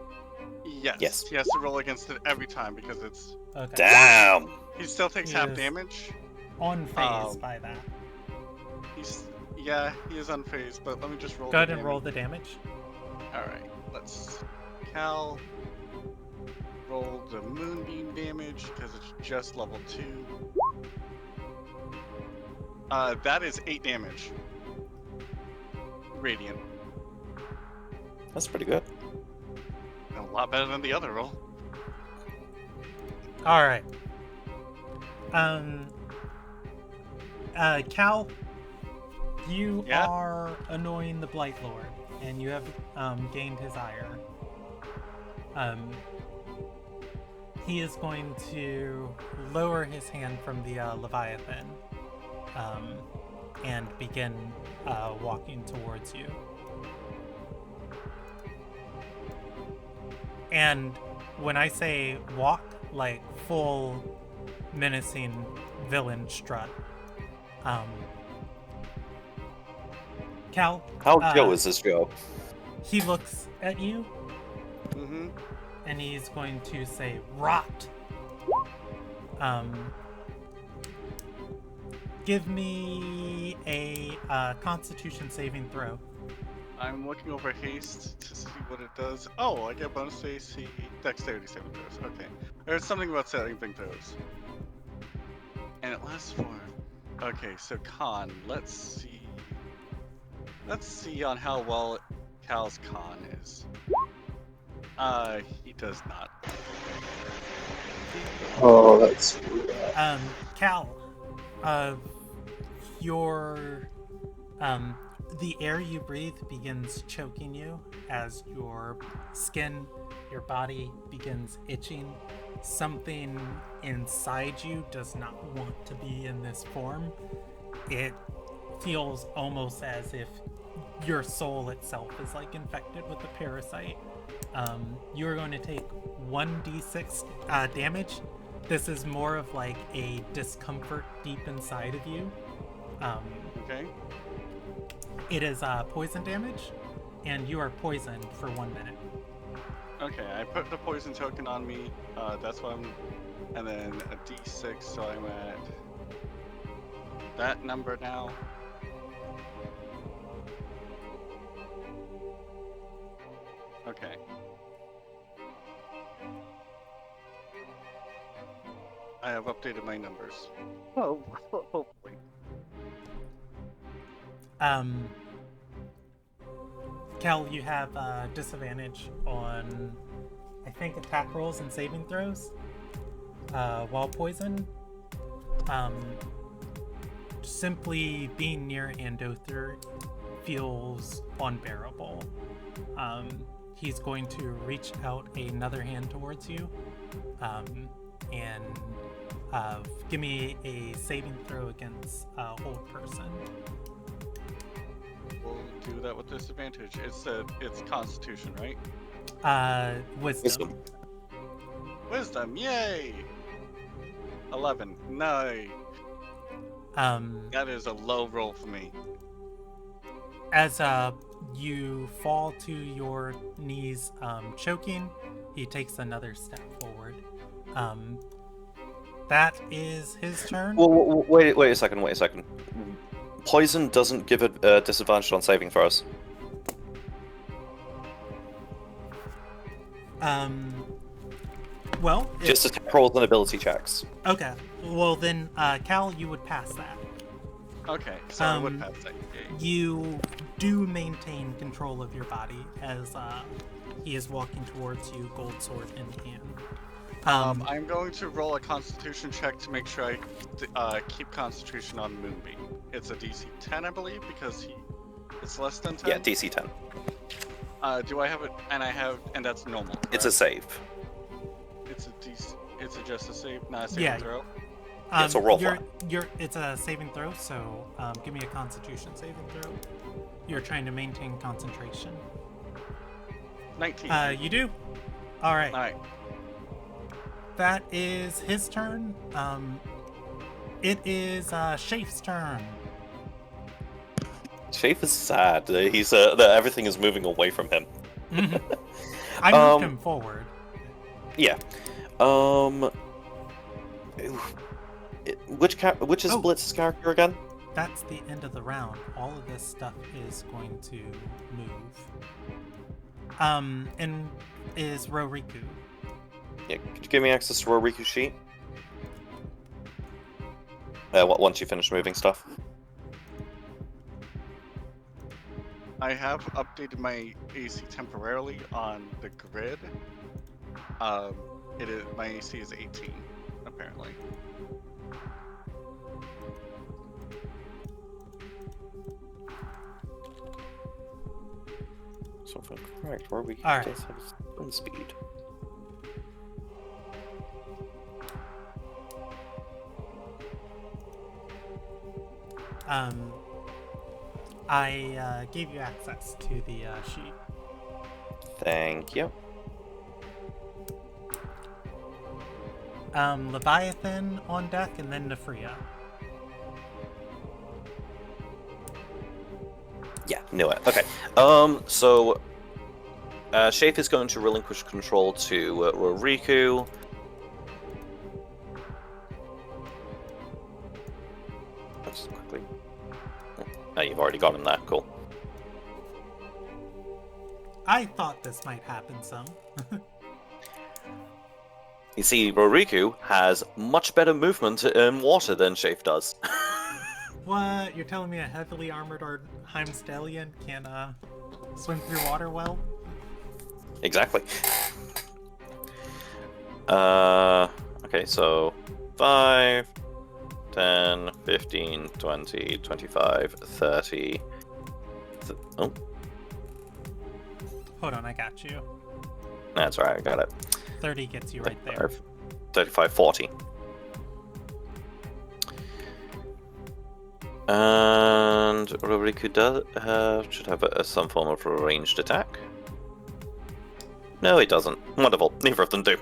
Yes. Yes. He has to roll against it every time because it's. Okay. Damn! He still takes He half is damage. Unfazed by that. He is unfazed, but let me just roll. Go ahead and roll the damage. Alright, let's. Cal. Roll the moonbeam damage because it's just level 2. That is 8 damage. Radiant. That's pretty good. A lot better than the other roll. All right. Cal, you Yeah? are annoying the Blight Lord, and you have gained his ire. He is going to lower his hand from the Leviathan and begin walking towards you. And when I say walk, like full menacing villain strut. Cal, How Joe is this show? he looks at you Mm-hmm. and he's going to say rot. Give me a Constitution saving throw. I'm looking over haste to see what it does. Oh, I get bonus to AC dexterity saving throws. Okay. There's something about saving throws. And it lasts for. Okay, so con. Let's see. Let's see on how well Cal's con is. He does not. Oh, that's Cal, your the air you breathe begins choking you as your skin, your body begins itching. Something inside you does not want to be in this form. It feels almost as if your soul itself is like infected with a parasite. You're going to take 1d6 damage. This is more of like a discomfort deep inside of you. Okay. It is poison damage, and you are poisoned for 1 minute. Okay, I put the poison token on me. That's what I'm. And then a d6, so I'm at that number now. Okay. I have updated my numbers. Oh, hopefully. Cal, you have disadvantage on, I think, attack rolls and saving throws while poisoned. simply being near Andothur feels unbearable. He's going to reach out another hand towards you, and give me a saving throw against hold person. We'll do that with disadvantage. It's Constitution, right? Wisdom. Wisdom, yay! 11. No. That is a low roll for me. As you fall to your knees, choking, he takes another step forward. That is his turn. Well, wait a second. Poison doesn't give it disadvantage on saving throws. Well, Just attack rolls and ability checks. okay. Well, then, Cal, you would pass that. Okay, so I would pass that. Yay. You do maintain control of your body as he is walking towards you, gold sword in hand. I'm going to roll a Constitution check to make sure I keep Constitution on Moonbeam. It's a DC 10, I believe, because it's less than 10. Yeah, DC 10. Do I have it? And that's normal. Correct? It's a save. It's a DC. It's just a save, not a saving throw. So roll for it's a saving throw, so give me a Constitution saving throw. You're trying to maintain concentration. 19. You do. All right. All right. That is his turn. It is Shafe's turn. Shafe is sad. He's everything is moving away from him. I moved him forward. Yeah. Which is Blitz's character again? That's the end of the round. All of this stuff is going to move. And is Roriku. Yeah, could you give me access to Roriku's sheet? Once you finish moving stuff. I have updated my AC temporarily on the grid. My AC is 18, apparently. So if I'm correct, Roriku Alright. does have spin speed. I gave you access to the sheet. Thank you. Leviathan on deck, and then Nefria. Yeah, knew it. Okay. So Shafe is going to relinquish control to Roriku. Just quickly. Oh, you've already got him there. Cool. I thought this might happen some. You see, Roriku has much better movement in water than Shafe does. What? You're telling me a heavily armored Heimstallion can swim through water well? Exactly. Okay, so 5, 10, 15, 20, 25, 30. Oh, Hold on, I got you. that's right, I got it. 30 gets you right there. 35, 40. And Roriku should have some form of ranged attack. No, it doesn't. Wonderful. Neither of them do.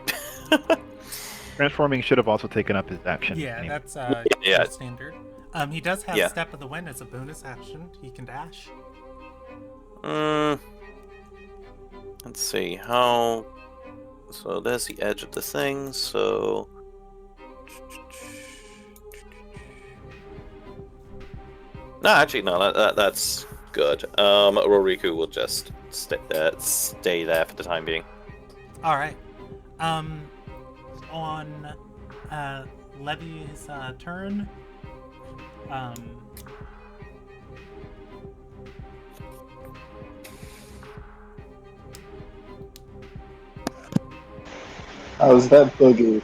Transforming should have also taken up his action. Yeah, anyway. that's Yeah. standard. He does have Yeah. Step of the Wind as a bonus action. He can dash. Let's see how. So there's the edge of the thing. So no, actually no. That's good. Roriku will just stay there for the time being. All right. On Levy's turn. How's that boogie?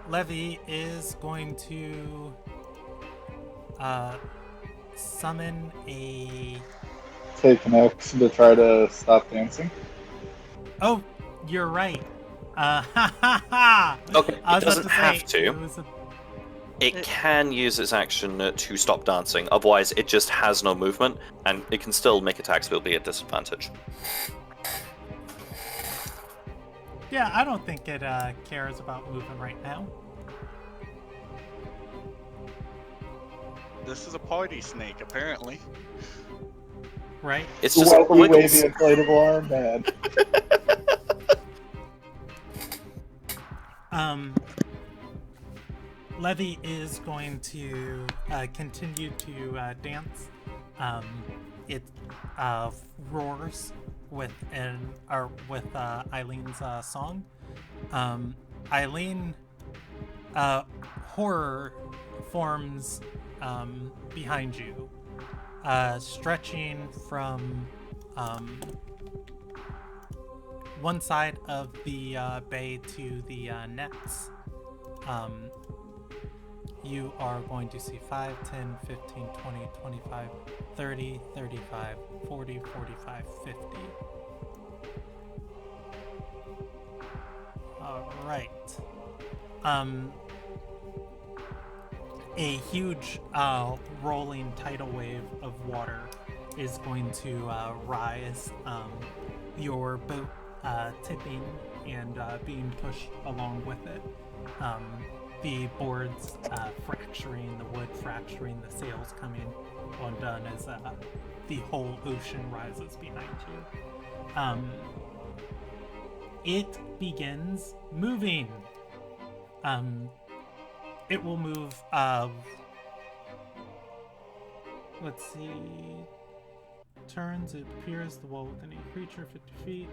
Levy is going to summon a... Take an action to try to stop dancing. Oh, you're right. Ha ha ha! Okay, I it was about doesn't to have say, to. It can use its action to stop dancing, otherwise it just has no movement, and it can still make attacks but it'll be at disadvantage. Yeah, I don't think it cares about moving right now. This is a party snake, apparently. Right? It's just Wacky, wavy, wiggles. inflatable arm man. Levy is going to continue to dance. It roars with Eileen's song. Eileen, horror forms behind you, stretching from one side of the bay to the nets. You are going to see 5, 10, 15, 20, 25, 30, 35, 40, 45, 50. Alright. A huge rolling tidal wave of water is going to rise. Your boat tipping and being pushed along with it. The boards fracturing, the wood fracturing, the sails coming undone as the whole ocean rises behind you. It begins moving. It will move, let's see, turns, it appears the wall within a creature 50 feet.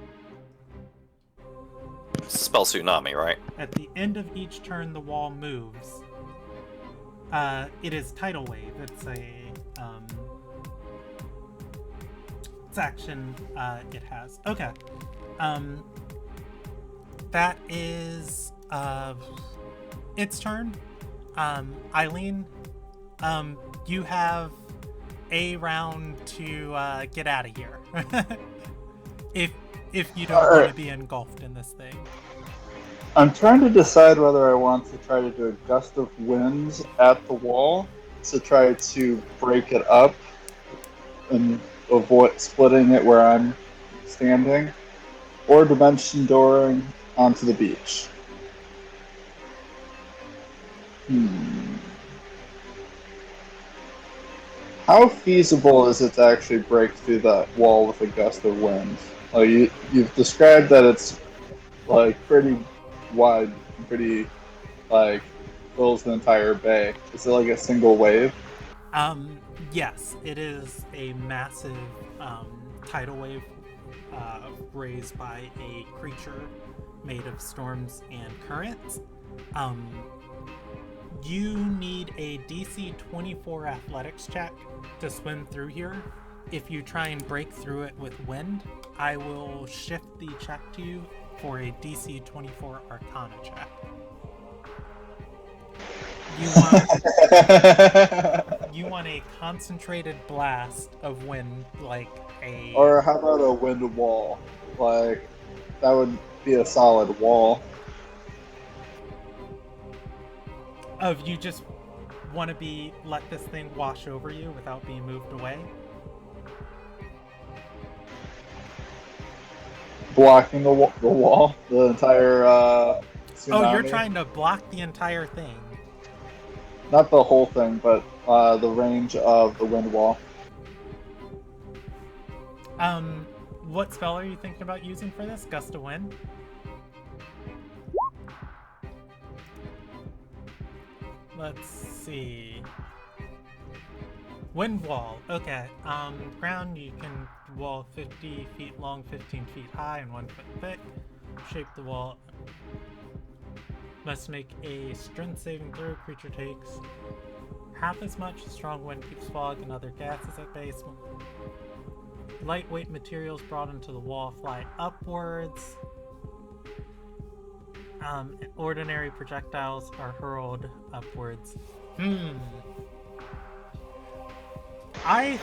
Spell Tsunami, right? At the end of each turn, the wall moves. It is tidal wave. It's a it's action it has. Okay. That is its turn. Eileen, you have a round to get out of here. If you don't want to be engulfed in this thing. I'm trying to decide whether I want to try to do a gust of winds at the wall to try to break it up and avoid splitting it where I'm standing, or dimension dooring onto the beach. How feasible is it to actually break through that wall with a gust of wind? Like you've described that it's like pretty wide, pretty like fills the entire bay. Is it like a single wave? Yes, it is a massive tidal wave raised by a creature made of storms and currents. You need a DC 24 athletics check to swim through here. If you try and break through it with wind, I will shift the check to you for a DC 24 Arcana check. You want a concentrated blast of wind, like a... Or how about a wind wall? Like, that would be a solid wall. Of you just want to let this thing wash over you without being moved away? Blocking the wall, the entire tsunami. Oh, you're trying to block the entire thing. Not the whole thing, but the range of the wind wall. What spell are you thinking about using for this? Gust of Wind? Let's see. Wind wall. Okay. Ground, you can wall 50 feet long, 15 feet high, and 1 foot thick. Shape the wall. Must make a strength saving throw. Creature takes half as much. Strong wind keeps fog and other gases at base. Lightweight materials brought into the wall fly upwards. ordinary projectiles are hurled upwards. I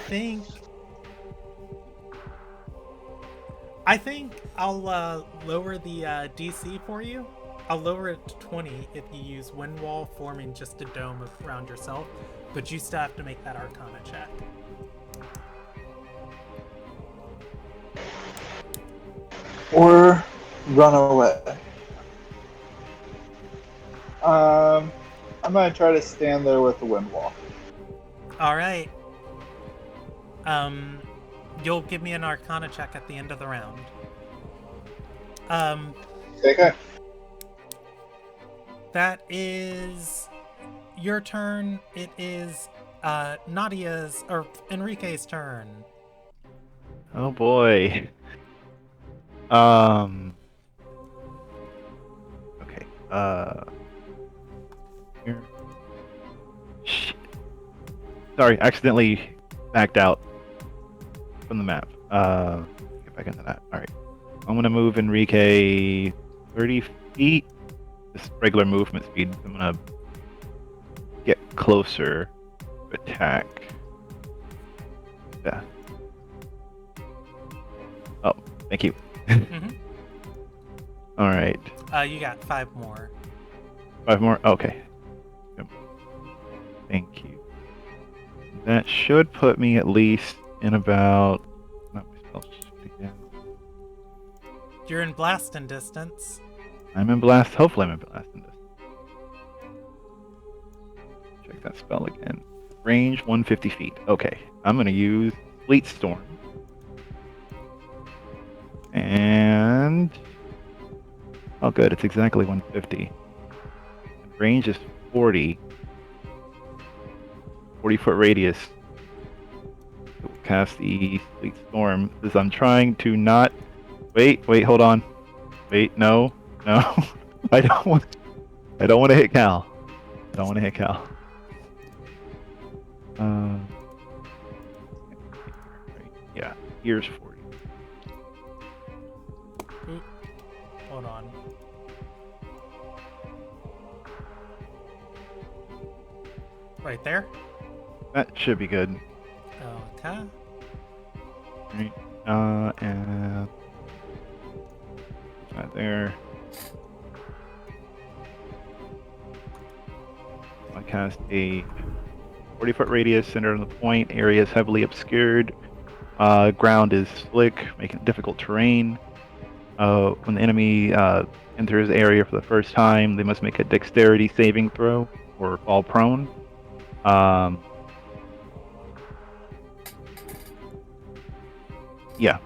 think I'll lower the DC for you. I'll lower it to 20 if you use Wind Wall, forming just a dome around yourself, but you still have to make that Arcana check. Or run away. I'm gonna try to stand there with the wind wall. All right. You'll give me an Arcana check at the end of the round. Okay. That is your turn. It is Nadia's or Enrique's turn. Oh boy. Okay. Here. Shit. Sorry, accidentally backed out from the map. Get back into that. All right. I'm gonna move Enrique 30 feet. Just regular movement speed. I'm gonna get closer to attack. Yeah. Oh, thank you. Mhm. All right. You got 5 more. 5 more? Okay. Yep. Thank you. That should put me at least in about... Not my spell sheet again. You're in blasting distance. I'm in blast. Hopefully I'm in blast in this. Check that spell again. Range 150 feet. Okay. I'm going to use Fleet Storm. And... Oh good, it's exactly 150. Range is 40. 40-foot radius. We'll cast the Fleet Storm. As I'm trying to not... Wait, hold on. Wait, no. I don't want to hit Cal. Yeah, here's 40. Oop. Hold on. Right there? That should be good. Okay. Right. And that there. I cast a 40-foot radius centered on the point. Area is heavily obscured. Ground is slick, making it difficult terrain. When the enemy enters the area for the first time, they must make a dexterity saving throw or fall prone. Yeah.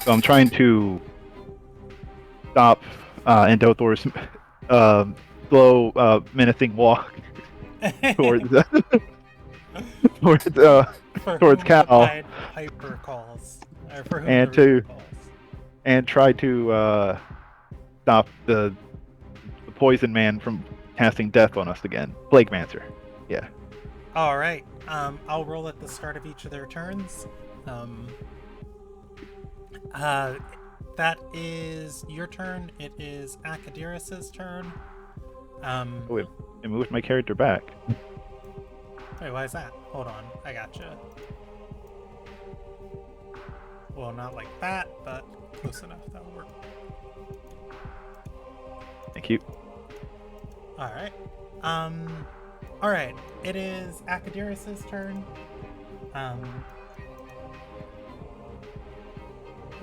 So I'm trying to stop Endothor's slow, menacing walk towards towards Cal, Piper calls. Or for whom and the to Reaper calls. and try to stop the poison man from casting death on us again. Plague Mancer. Yeah. All right. I'll roll at the start of each of their turns. That is your turn. It is Akadirus's turn. Oh, it moved my character back. Wait, why is that? Hold on, I gotcha. Well, not like that, but close enough. That'll work. Thank you. All right. All right. It is Akadirus's turn.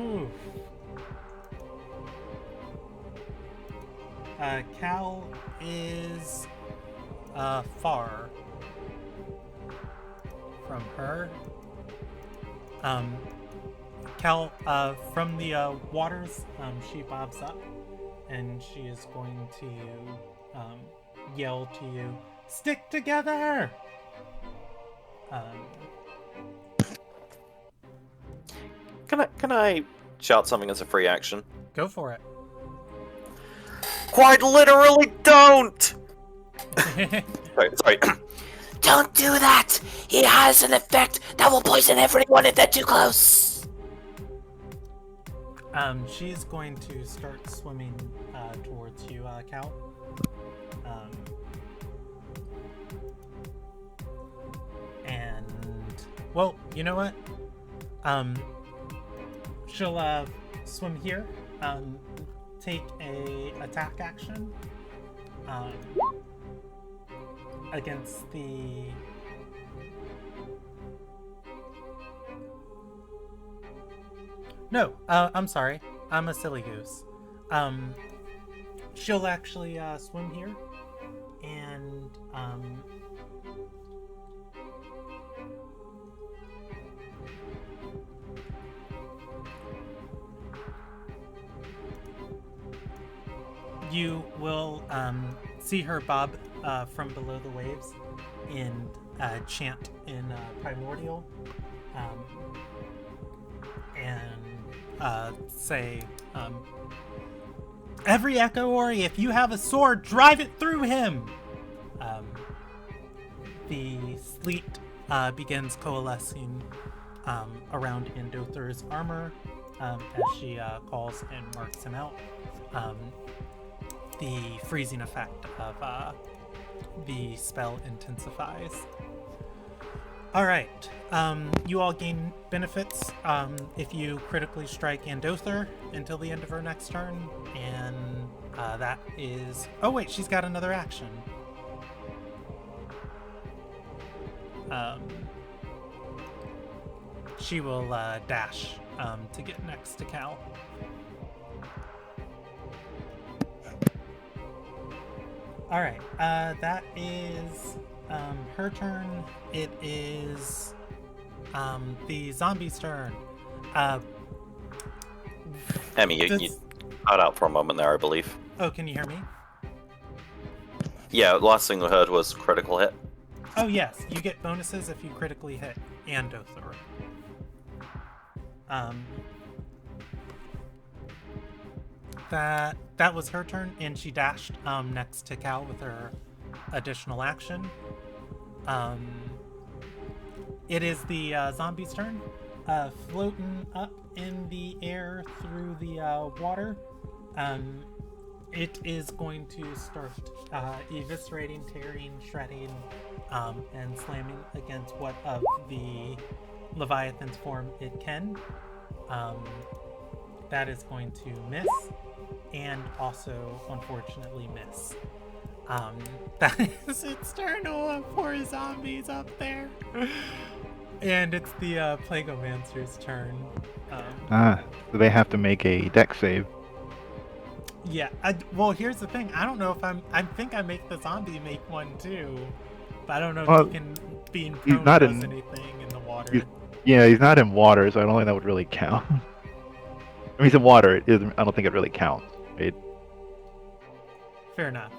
Oof. Cal is far from her. Cal, from the waters, she bobs up, and she is going to yell to you, "Stick together!" Can I shout something as a free action? Go for it. Quite literally, don't! Sorry. Don't do that! He has an effect that will poison everyone if they're too close! She's going to start swimming towards you, Cal. And well, you know what? She'll swim here. Take a attack action against the. No, I'm sorry. I'm a silly goose. She'll actually swim here, and you will see her bob from below the waves and chant in Primordial, and say, "Every Echo Ori, if you have a sword, drive it through him!" The sleet begins coalescing around Indother's armor as she calls and marks him out. The freezing effect of the spell intensifies. Alright, you all gain benefits if you critically strike Andother until the end of her next turn, and that is... Oh wait, she's got another action. She will dash to get next to Cal. Alright, that is her turn. It is the zombie's turn. Emmy, you cut out for a moment there, I believe. Oh, can you hear me? Yeah, last thing we heard was critical hit. Oh yes, you get bonuses if you critically hit Andother. That was her turn, and she dashed next to Cal with her additional action. It is the zombie's turn, floating up in the air through the water. It is going to start eviscerating, tearing, shredding, and slamming against what of the Leviathan's form it can. That is going to miss, and also, unfortunately, miss. That is its turn. Oh, poor zombies up there. And it's the Plagomancer's turn. So they have to make a dex save. Yeah, well, here's the thing. I don't know if I think I make the zombie make one too. But I don't know if he can be in prone does anything in the water. He's not in water, so I don't think that would really count. I mean, he's in water. I don't think it really counts. Right? Fair enough.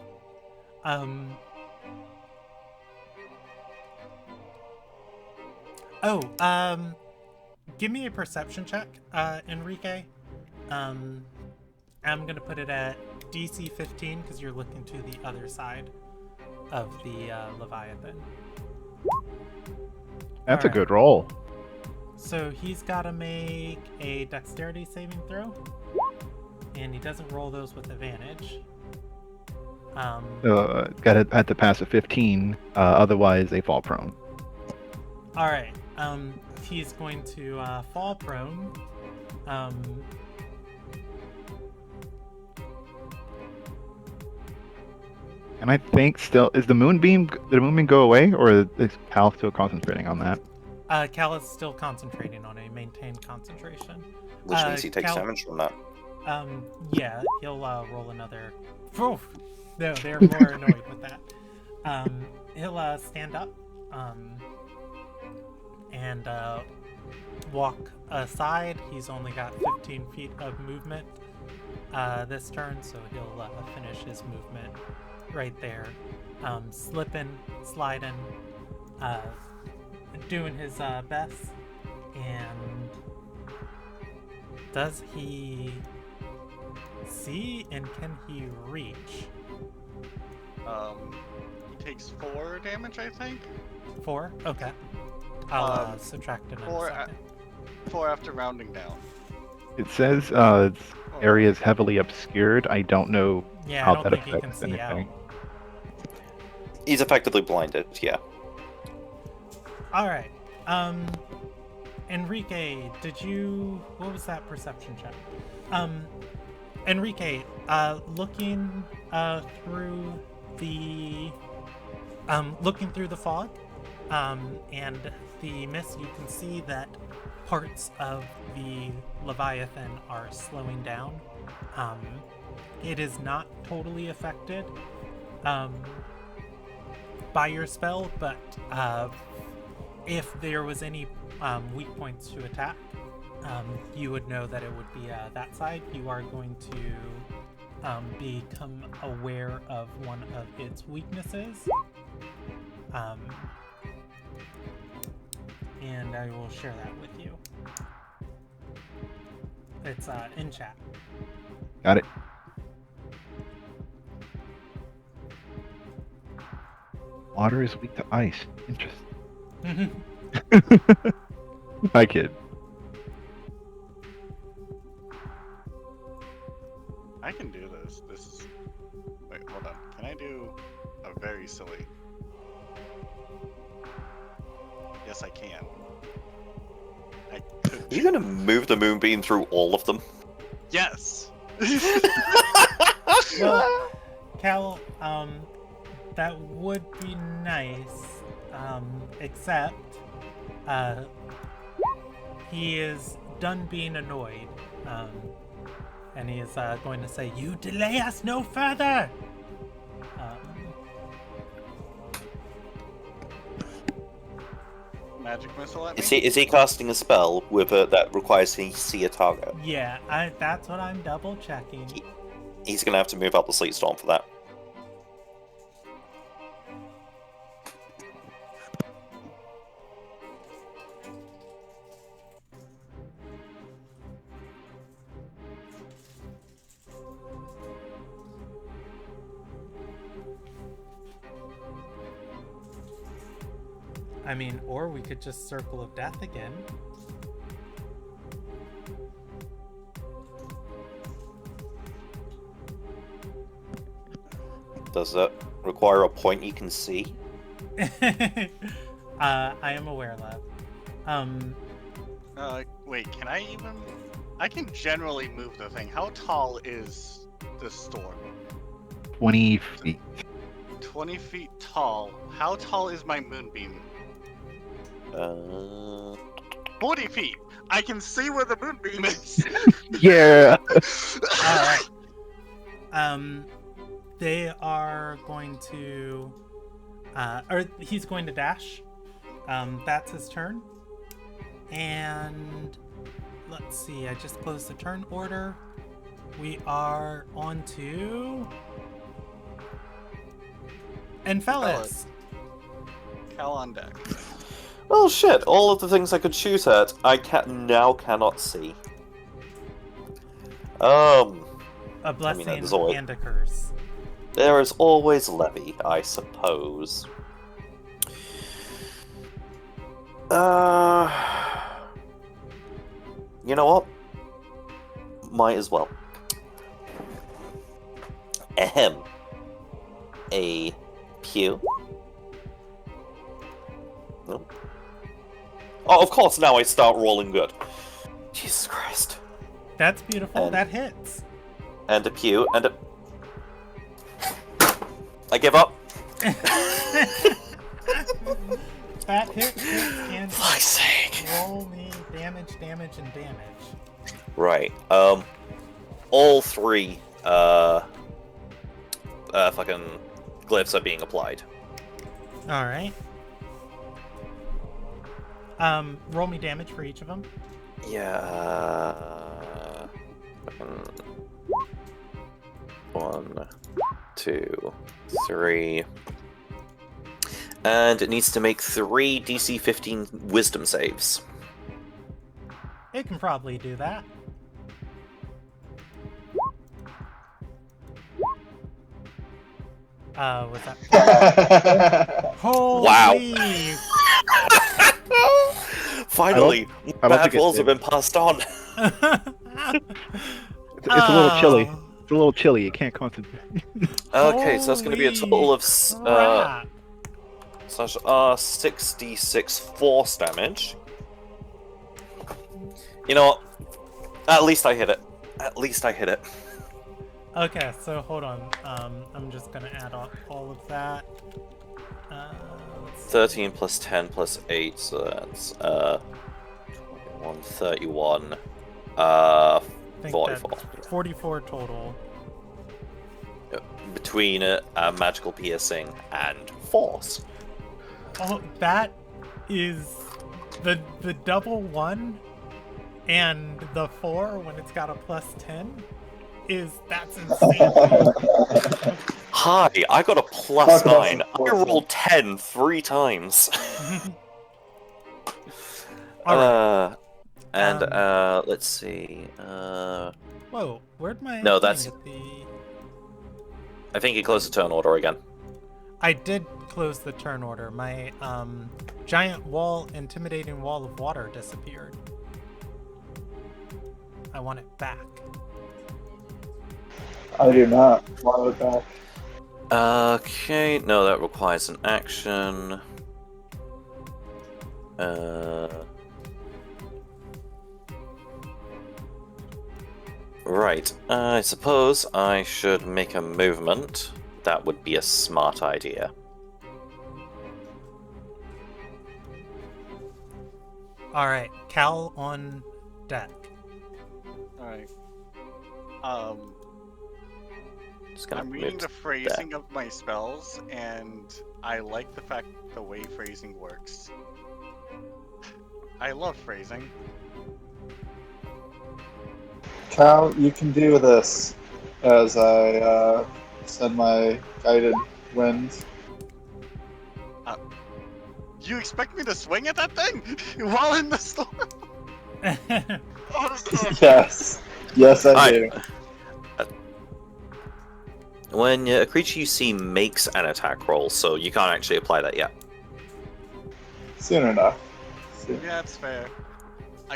Give me a perception check, Enrique. I'm gonna put it at DC 15 because you're looking to the other side of the Leviathan. That's a good roll. So he's got to make a dexterity saving throw, and he doesn't roll those with advantage. Had to pass a 15, otherwise they fall prone. All right. He's going to fall prone. And I think still did the moonbeam go away, or is Cal still concentrating on that? Cal is still concentrating on a maintained concentration. Which means he takes damage from that. Yeah, he'll roll another. Oof. No, they're more annoyed with that. He'll stand up and walk aside. He's only got 15 feet of movement this turn, so he'll finish his movement right there. Slipping, sliding, doing his best. And does he see, and can he reach? He takes 4 damage, I think. 4? Okay. I'll subtract it in a second. 4 after rounding down. It says area is heavily obscured. I don't know Yeah, I how don't that think he can affects see out. anything. He's effectively blinded, yeah. Alright. Enrique, what was that perception check? Enrique, looking through the fog, and the mist, you can see that parts of the Leviathan are slowing down. It is not totally affected by your spell, but if there was any weak points to attack, you would know that it would be that side. You are going to become aware of one of its weaknesses. And I will share that with you. It's in chat. Got it. Water is weak to ice. Interesting. I kid. I can do this. Wait, hold on. Can I do a very silly? Yes, I can. I could. Are you gonna move the moonbeam through all of them? Yes! Well, Cal, that would be nice, except, he is done being annoyed, and he is, going to say, "You delay us no further!" Magic missile at me? Is he casting a spell with that requires he see a target? Yeah, that's what I'm double checking. He's gonna have to move out the sleet storm for that. I mean, or we could just Circle of Death again. Does that require a point you can see? I am aware, love. Wait, can I even... I can generally move the thing. How tall is the storm? 20 feet. 20 feet tall. How tall is my moonbeam? 40 feet! I can see where the moonbeam is! Yeah! Alright. They are going to... or he's going to dash. That's his turn. And... let's see, I just closed the turn order. We are on to... Enfelis. Cal on deck. Well, shit! All of the things I could shoot at, I now cannot see. A blessing there's always... and a curse. There is always Levy, I suppose. You know what? Might as well. Ahem. A pew. Nope. Oh, of course, now I start rolling good. Jesus Christ. That's beautiful. That hits. And a pew, and a... I give up. That hits and For fuck's sake. roll me damage, and damage. Right. All three, fucking glyphs are being applied. Alright. Roll me damage for each of them. Yeah. 1, 2, 3. And it needs to make 3 DC 15 wisdom saves. It can probably do that. What's that? Holy! Wow. Finally, bad rolls have been passed on. It's a little chilly. Oh, It's a little chilly. You can't concentrate. Okay, so that's going to be a total of crap. slash 6d6 force damage. You know what? At least I hit it. At least I hit it. Okay, so hold on. I'm just gonna add all of that. Let's see. 13 plus 10 plus 8, so that's 21, 31, I think 44. that's 44 total. Between magical piercing and force. Oh, that is the double 1 and the 4 when it's got a +10 that's insane. Hi, I got a Talk about +9. some I force. rolled 10 3 times. Alright. Let's see. Whoa, where'd my No, thing that's- get the... I think you closed the turn order again. I did close the turn order. My giant intimidating wall of water disappeared. I want it back. I do not want it back. Okay, no, that requires an action. Right, I suppose I should make a movement. That would be a smart idea. Alright, Cal on deck. Alright. Just gonna I'm reading move the phrasing of my spells, and I like the fact the way phrasing works. I love phrasing. Cal, you can do this as I send my guided wind. You expect me to swing at that thing while in the storm? Yes. Yes, I Alright. do. When a creature you see makes an attack roll, so you can't actually apply that yet. Soon enough. Soon. Yeah, it's fair.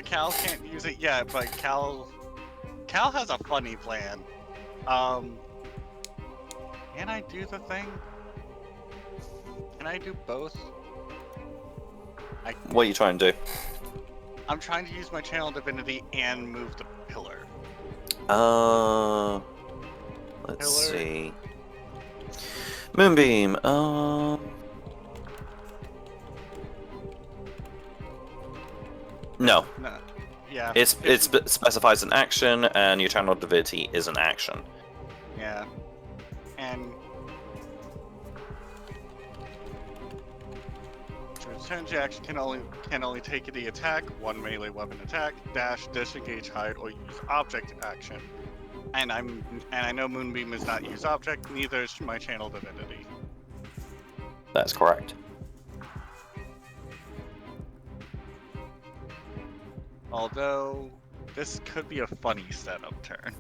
Cal can't use it yet, but Cal has a funny plan. Can I do the thing? Can I do both? What are you trying to do? I'm trying to use my channel divinity and move the pillar. Let's Pillar. see. Moonbeam. No, No. Yeah. it specifies an action, and your channel divinity is an action. Yeah. And to return to action can only take the attack, one melee weapon attack, dash, disengage, hide, or use object action. And I know Moonbeam is not use object, neither is my channel divinity. That's correct. Although this could be a funny setup turn.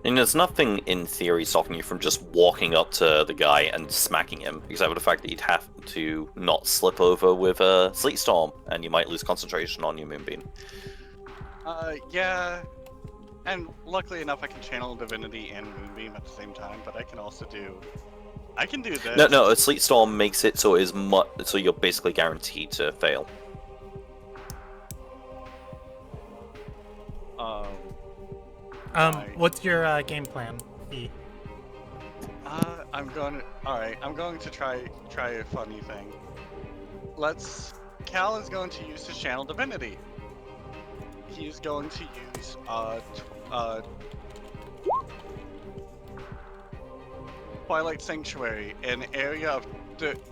And there's nothing in theory stopping you from just walking up to the guy and smacking him, except for the fact that you'd have to not slip over with a Sleet Storm, and you might lose concentration on your Moonbeam. Yeah. And luckily enough, I can channel divinity and Moonbeam at the same time, but I can also do... I can do this. No, a Sleet Storm makes it so so you're basically guaranteed to fail. Right. What's your game plan, E? I'm going to try a funny thing. Cal is going to use his channel divinity. He's going to use Twilight Sanctuary. An area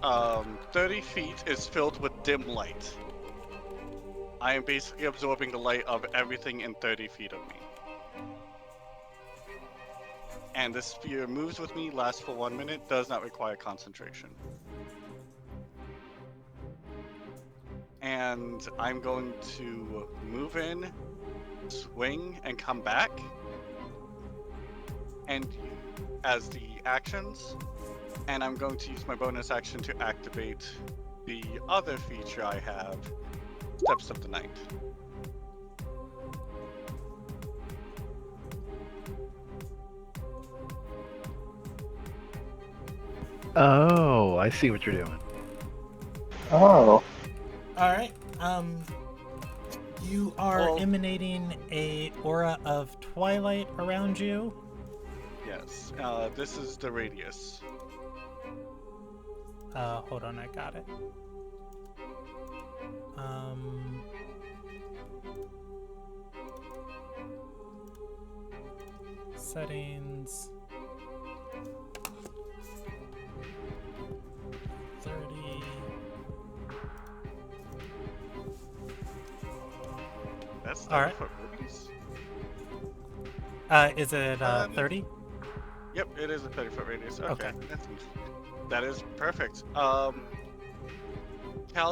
of 30 feet is filled with dim light. I am basically absorbing the light of everything in 30 feet of me. And this sphere moves with me, lasts for 1 minute, does not require concentration. And I'm going to move in, swing, and come back. And as the actions. And I'm going to use my bonus action to activate the other feature I have, Steps of the Night. Oh, I see what you're doing. Oh. Alright, you are Well- emanating a aura of twilight around you. Yes, this is the radius. Hold on, I got it. Settings. 30. That's 30 Alright. foot radius? Is it 30? Yep, it is a 30-foot radius. Okay, Okay. that is perfect. Cal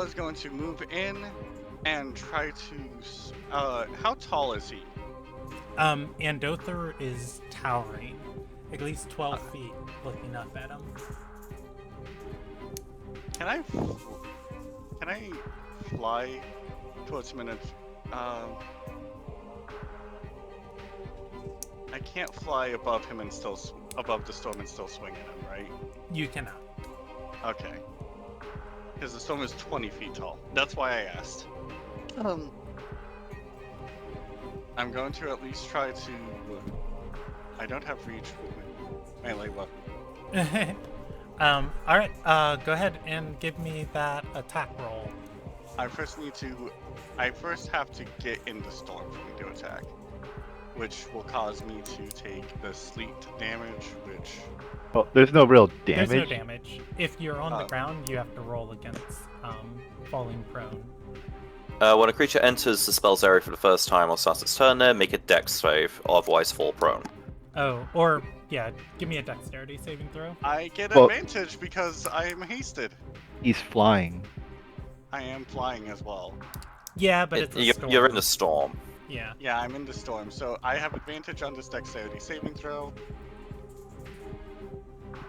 is going to move in and try to. How tall is he? Andothor is towering, at least 12 feet, looking up at him. Can I fly towards him in a? I can't fly above him and still above the storm and still swing at him, right? You cannot. Okay. Because the storm is 20 feet tall. That's why I asked. I'm going to at least try to. I don't have reach with my melee weapon. Alright, go ahead and give me that attack roll. I first have to get in the storm for me to attack, which will cause me to take the sleet damage, which. Well, there's no real damage. There's no damage. If you're on the Oh. ground, you have to roll against falling prone. When a creature enters the spell's area for the first time or starts its turn there, make a dex save, otherwise fall prone. Oh, or, yeah, give me a dexterity saving throw. I get Well- advantage because I am hasted. He's flying. I am flying as well. Yeah, but it's a storm. You're in a storm. Yeah. Yeah, I'm in the storm, so I have advantage on this dexterity saving throw.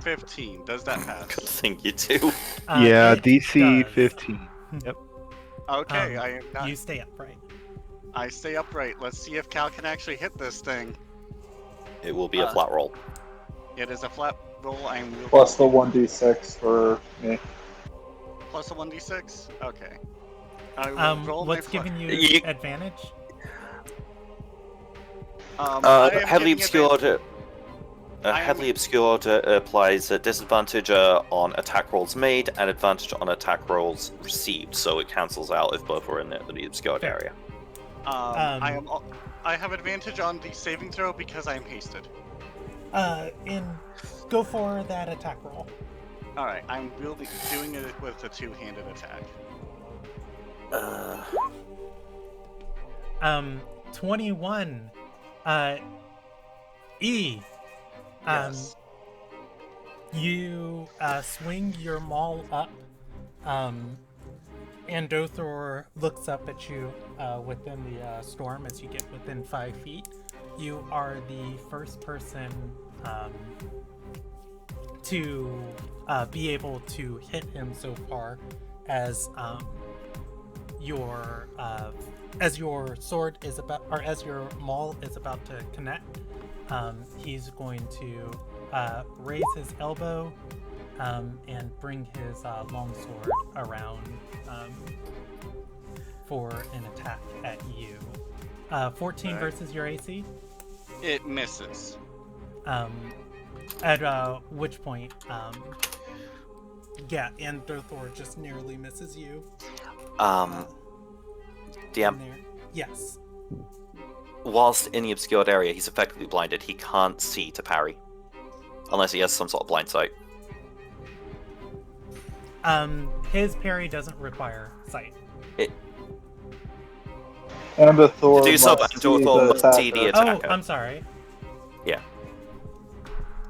15. Does that Good pass? thing you do. Yeah, It DC does. 15. Yep. Okay, I am not. You stay upright. I stay upright. Let's see if Cal can actually hit this thing. It will be a flat roll. It is a flat roll. I am wielding Plus the 1d6 for me. plus a 1d6. Okay. I will roll What's my giving you You- advantage? I am Heavily getting obscured. I am- Heavily obscured applies a disadvantage on attack rolls made and advantage on attack rolls received, so it cancels out if both are in the obscured Fair. area. I have advantage on the saving throw because I am hasted. And go for that attack roll. All right, I'm doing it with a two-handed attack. 21. E. Yes. You swing your maul up. Andothor looks up at you within the storm as you get within 5 feet. You are the first person to be able to hit him so far, as your sword is about, or as your maul is about to connect. He's going to raise his elbow and bring his longsword around for an attack at you. 14 Okay. versus your AC. It misses. At which point, yeah, Andothor just narrowly misses you. DM, In there. Yes. whilst in the obscured area, he's effectively blinded. He can't see to parry. Unless he has some sort of blind sight. His parry doesn't require sight. Ambathor To do so, must see Andothor the must see attacker. the Oh, attacker. I'm sorry. Yeah.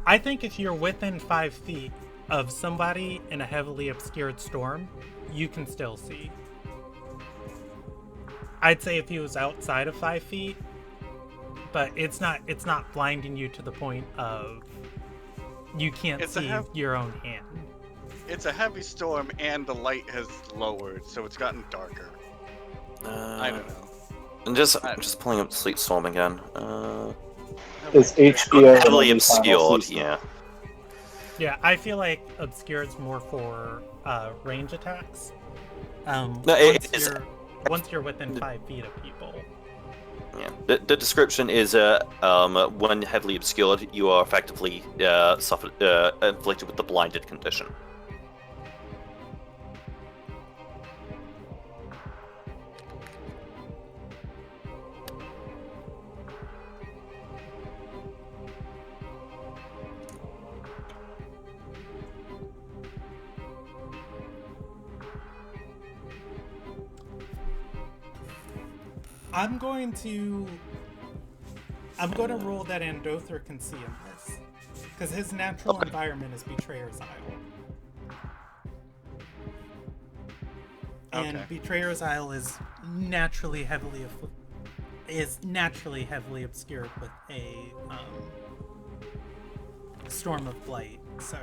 I think if you're within 5 feet of somebody in a heavily obscured storm, you can still see. I'd say if he was outside of 5 feet, but it's not blinding you to the point of you can't It's a see your own hand. It's a heavy storm and the light has lowered, so it's gotten darker. I don't know. I'm just pulling up Sleet Storm again. Is HBO Heavily in the final obscured, season? yeah. Yeah, I feel like obscured's more for range attacks. No, Once you're within 5 feet of people. Yeah. The description is when heavily obscured, you are effectively inflicted with the blinded condition. I'm going to rule that Andothar can see in this, because his natural environment is Betrayer's Isle, and Okay. Betrayer's Isle is naturally heavily obscured with a storm of blight. So,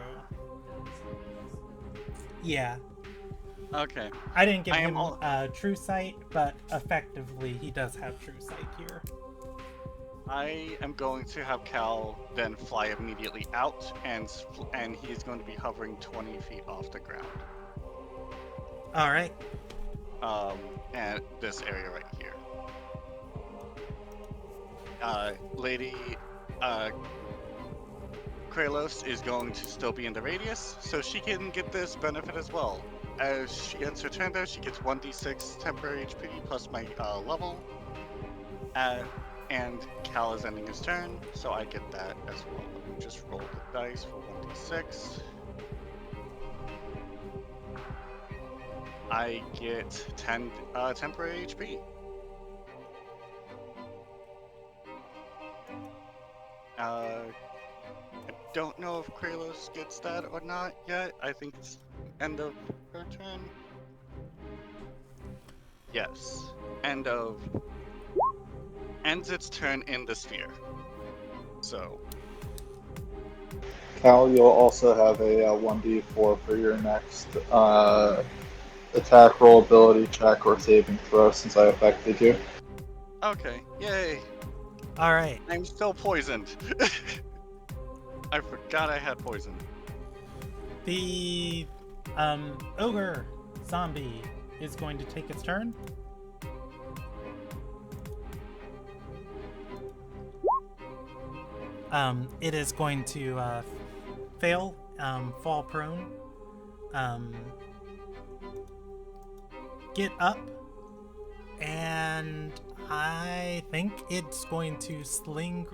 yeah. Okay. I didn't give I am him true sight, but effectively he does have true sight here. I am going to have Cal then fly immediately out, and he's going to be hovering 20 feet off the ground. All right. And this area right here. Lady Kralos is going to still be in the radius, so she can get this benefit as well. As she ends her turn though, she gets 1d6 temporary HP plus my level. And Cal is ending his turn, so I get that as well. Let me just roll the dice for 1d6. I get 10 temporary HP. I don't know if Kralos gets that or not yet. I think it's end of her turn. Yes. Ends its turn in the sphere. So. Cal, you'll also have a 1d4 for your next attack roll, ability check, or saving throw since I affected you. Okay. Yay. All right. I'm still poisoned. I forgot I had poison. The ogre zombie is going to take its turn. It is going to fail, fall prone, get up, and I think it's going to sling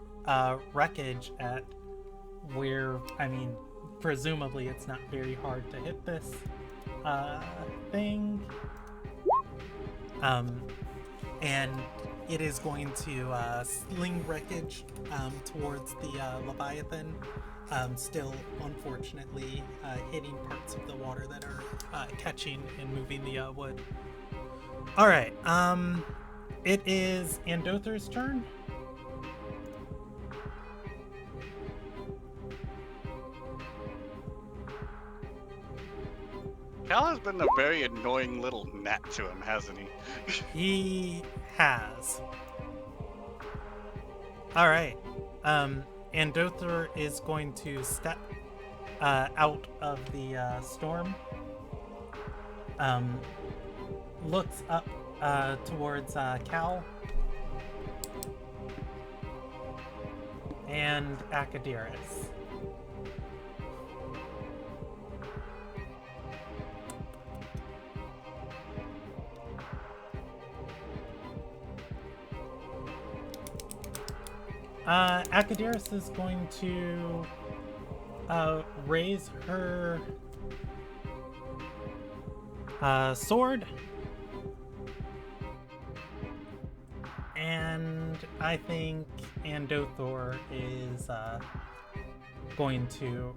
wreckage at where, I mean, presumably it's not very hard to hit this thing. And it is going to sling wreckage towards the Leviathan, still unfortunately hitting parts of the water that are catching and moving the wood. Alright, it is Andothar's turn. Cal has been a very annoying little gnat to him, hasn't he? He has. Alright. Andothar is going to step out of the storm. Looks up towards Cal. And Akadiris. Akadiris is going to raise her sword, and I think Andothar is going to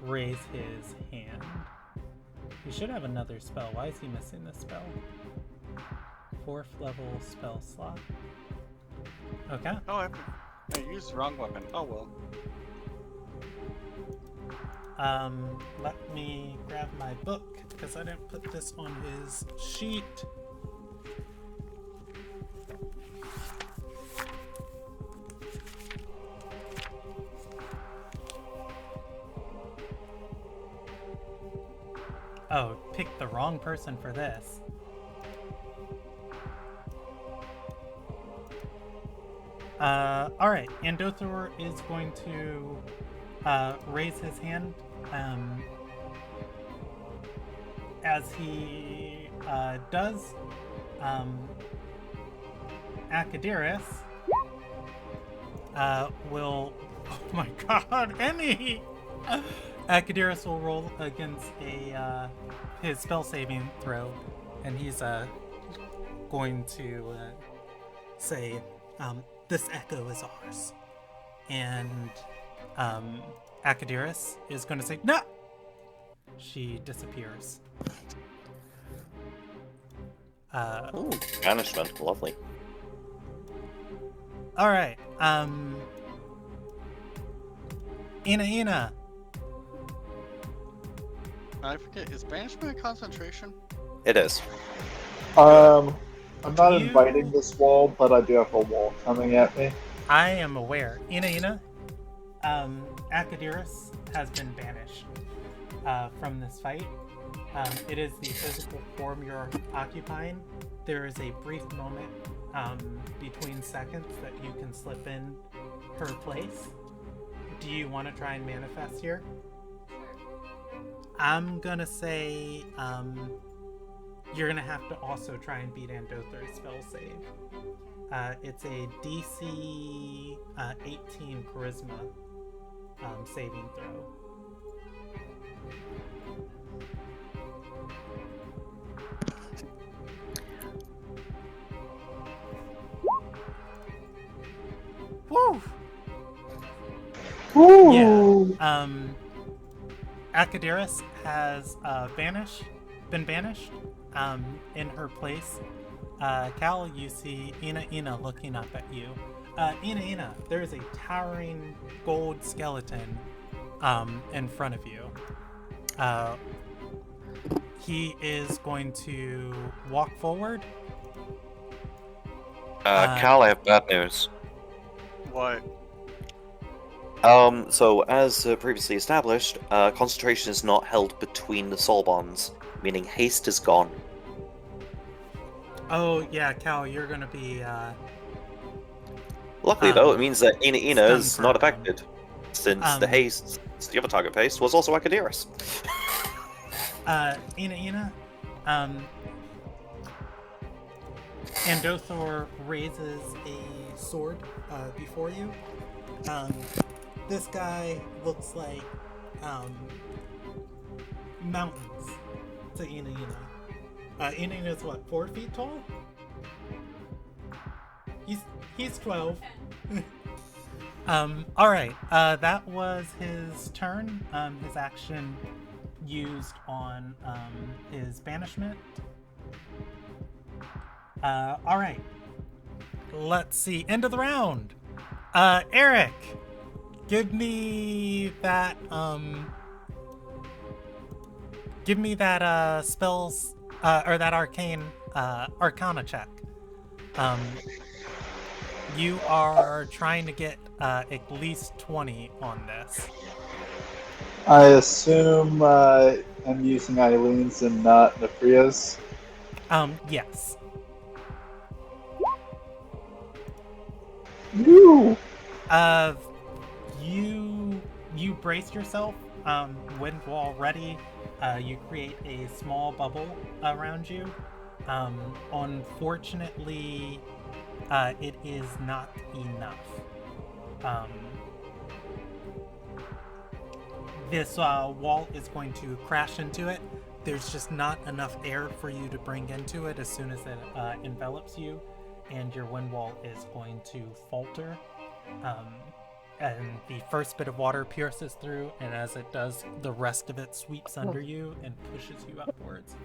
raise his hand. He should have another spell. Why is he missing this spell? 4th level spell slot. Okay. Oh, I used the wrong weapon. Oh well. Let me grab my book because I didn't put this on his sheet. Oh, picked the wrong person for this. Alright, Andothor is going to raise his hand as he does. Akadiris will. Oh my god, Emmy! Akadiris will roll against his spell saving throw, and he's going to say, "This echo is ours." And Akadiris is going to say, "No!" She disappears. Ooh, banishment, lovely. All right. Ina. I forget, is banishment a concentration? It is. I'm not You- inviting this wall, but I do have a wall coming at me. I am aware. Ina. Akadiris has been banished from this fight. It is the physical form you're occupying. There is a brief moment between seconds that you can slip in her place. Do you want to try and manifest here? I'm gonna say you're gonna have to also try and beat Andothor's spell save. It's a DC 18 Charisma saving throw. Woo! Ooh. Yeah. Akadiris has been banished. In her place, Cal, you see Ina looking up at you. Ina, there is a towering gold skeleton in front of you. He is going to walk forward. Cal, I have bad news. What? So as previously established, concentration is not held between the soul bonds, meaning haste is gone. Oh yeah, Cal, you're gonna be Luckily, though, it means that Ina is stunned not for him. affected, since the haste, the other target haste, was also Akadiris. Ina, Andothor raises a sword before you. This guy looks like mountains to Ina. Ina is what, 4 feet tall? He's 12. All right. That was his turn. His action used on his banishment. All right. Let's see. End of the round. Eric, give me that. Give me that spells or that arcane arcana check. You are trying to get at least 20 on this. I assume I'm using Eileen's and not Nefria's. Yes. Woo! You brace yourself. Wind wall ready. You create a small bubble around you. Unfortunately, it is not enough. This wall is going to crash into it. There's just not enough air for you to bring into it as soon as it envelops you, and your wind wall is going to falter. And the first bit of water pierces through, and as it does, the rest of it sweeps under you and pushes you upwards.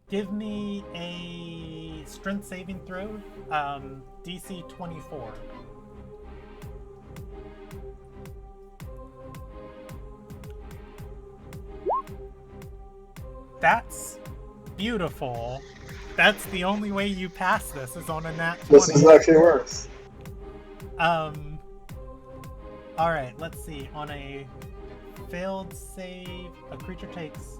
Give me a strength saving throw, DC 24. That's beautiful. That's the only way you pass this is on a nat 20. This is actually worse. Alright, let's see. On a failed save, a creature takes...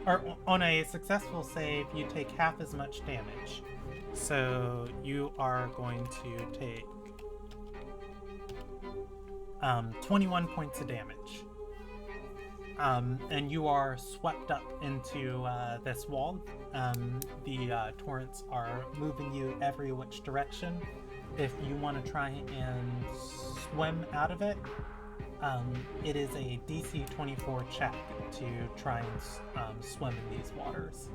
Or on a successful save, you take half as much damage. So you are going to take 21 points of damage. And you are swept up into this wall. The torrents are moving you every which direction. If you want to try and swim out of it, it is a DC 24 check to try and swim in these waters.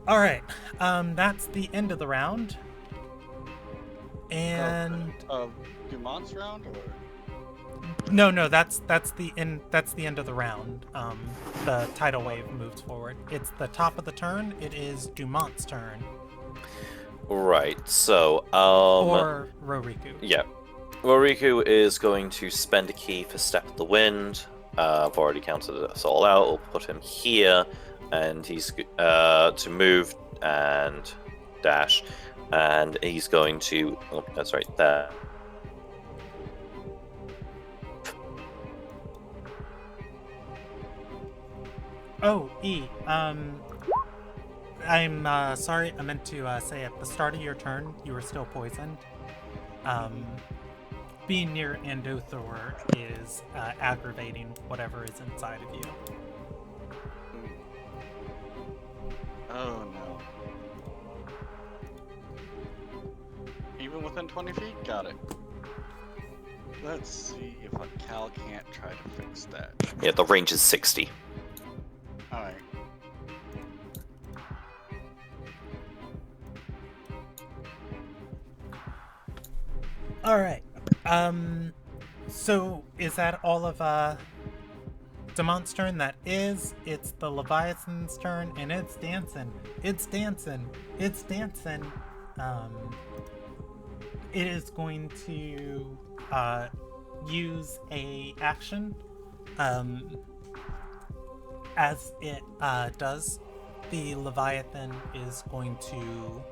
Alright, that's the end of the round. And... Dumont's round, or...? No, that's the end of the round. The tidal wave moves forward. It's the top of the turn. It is Dumont's turn. Right, so, Or Roriku. Yeah. Roriku is going to spend a key for Step of the Wind. I've already counted us all out. I'll put him here, and he's to move and dash, and he's going to... Oh, that's right, there. Oh, I'm sorry, I meant to say at the start of your turn, you were still poisoned. Being near Andothor is aggravating whatever is inside of you. Oh no. Even within 20 feet? Got it. Let's see if a Cal can't try to fix that. Yeah, the range is 60. Alright. Alright. So is that all of Damont's turn? That is. It's the Leviathan's turn, and it's dancing. It's dancing. It's dancing. It is going to use a action. As it does, the Leviathan is going to,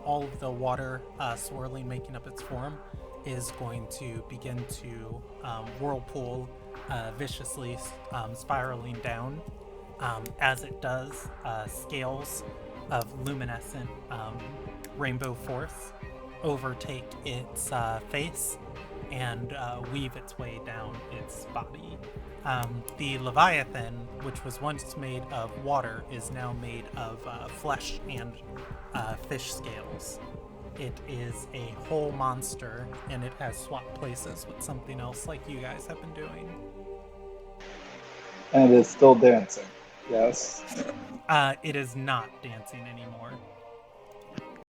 all of the water swirling, making up its form, is going to begin to whirlpool viciously, spiraling down. As it does, scales of luminescent rainbow force overtake its face and weave its way down its body. The Leviathan, which was once made of water, is now made of flesh and fish scales. It is a whole monster, and it has swapped places with something else like you guys have been doing. And it's still dancing. Yes. It is not dancing anymore.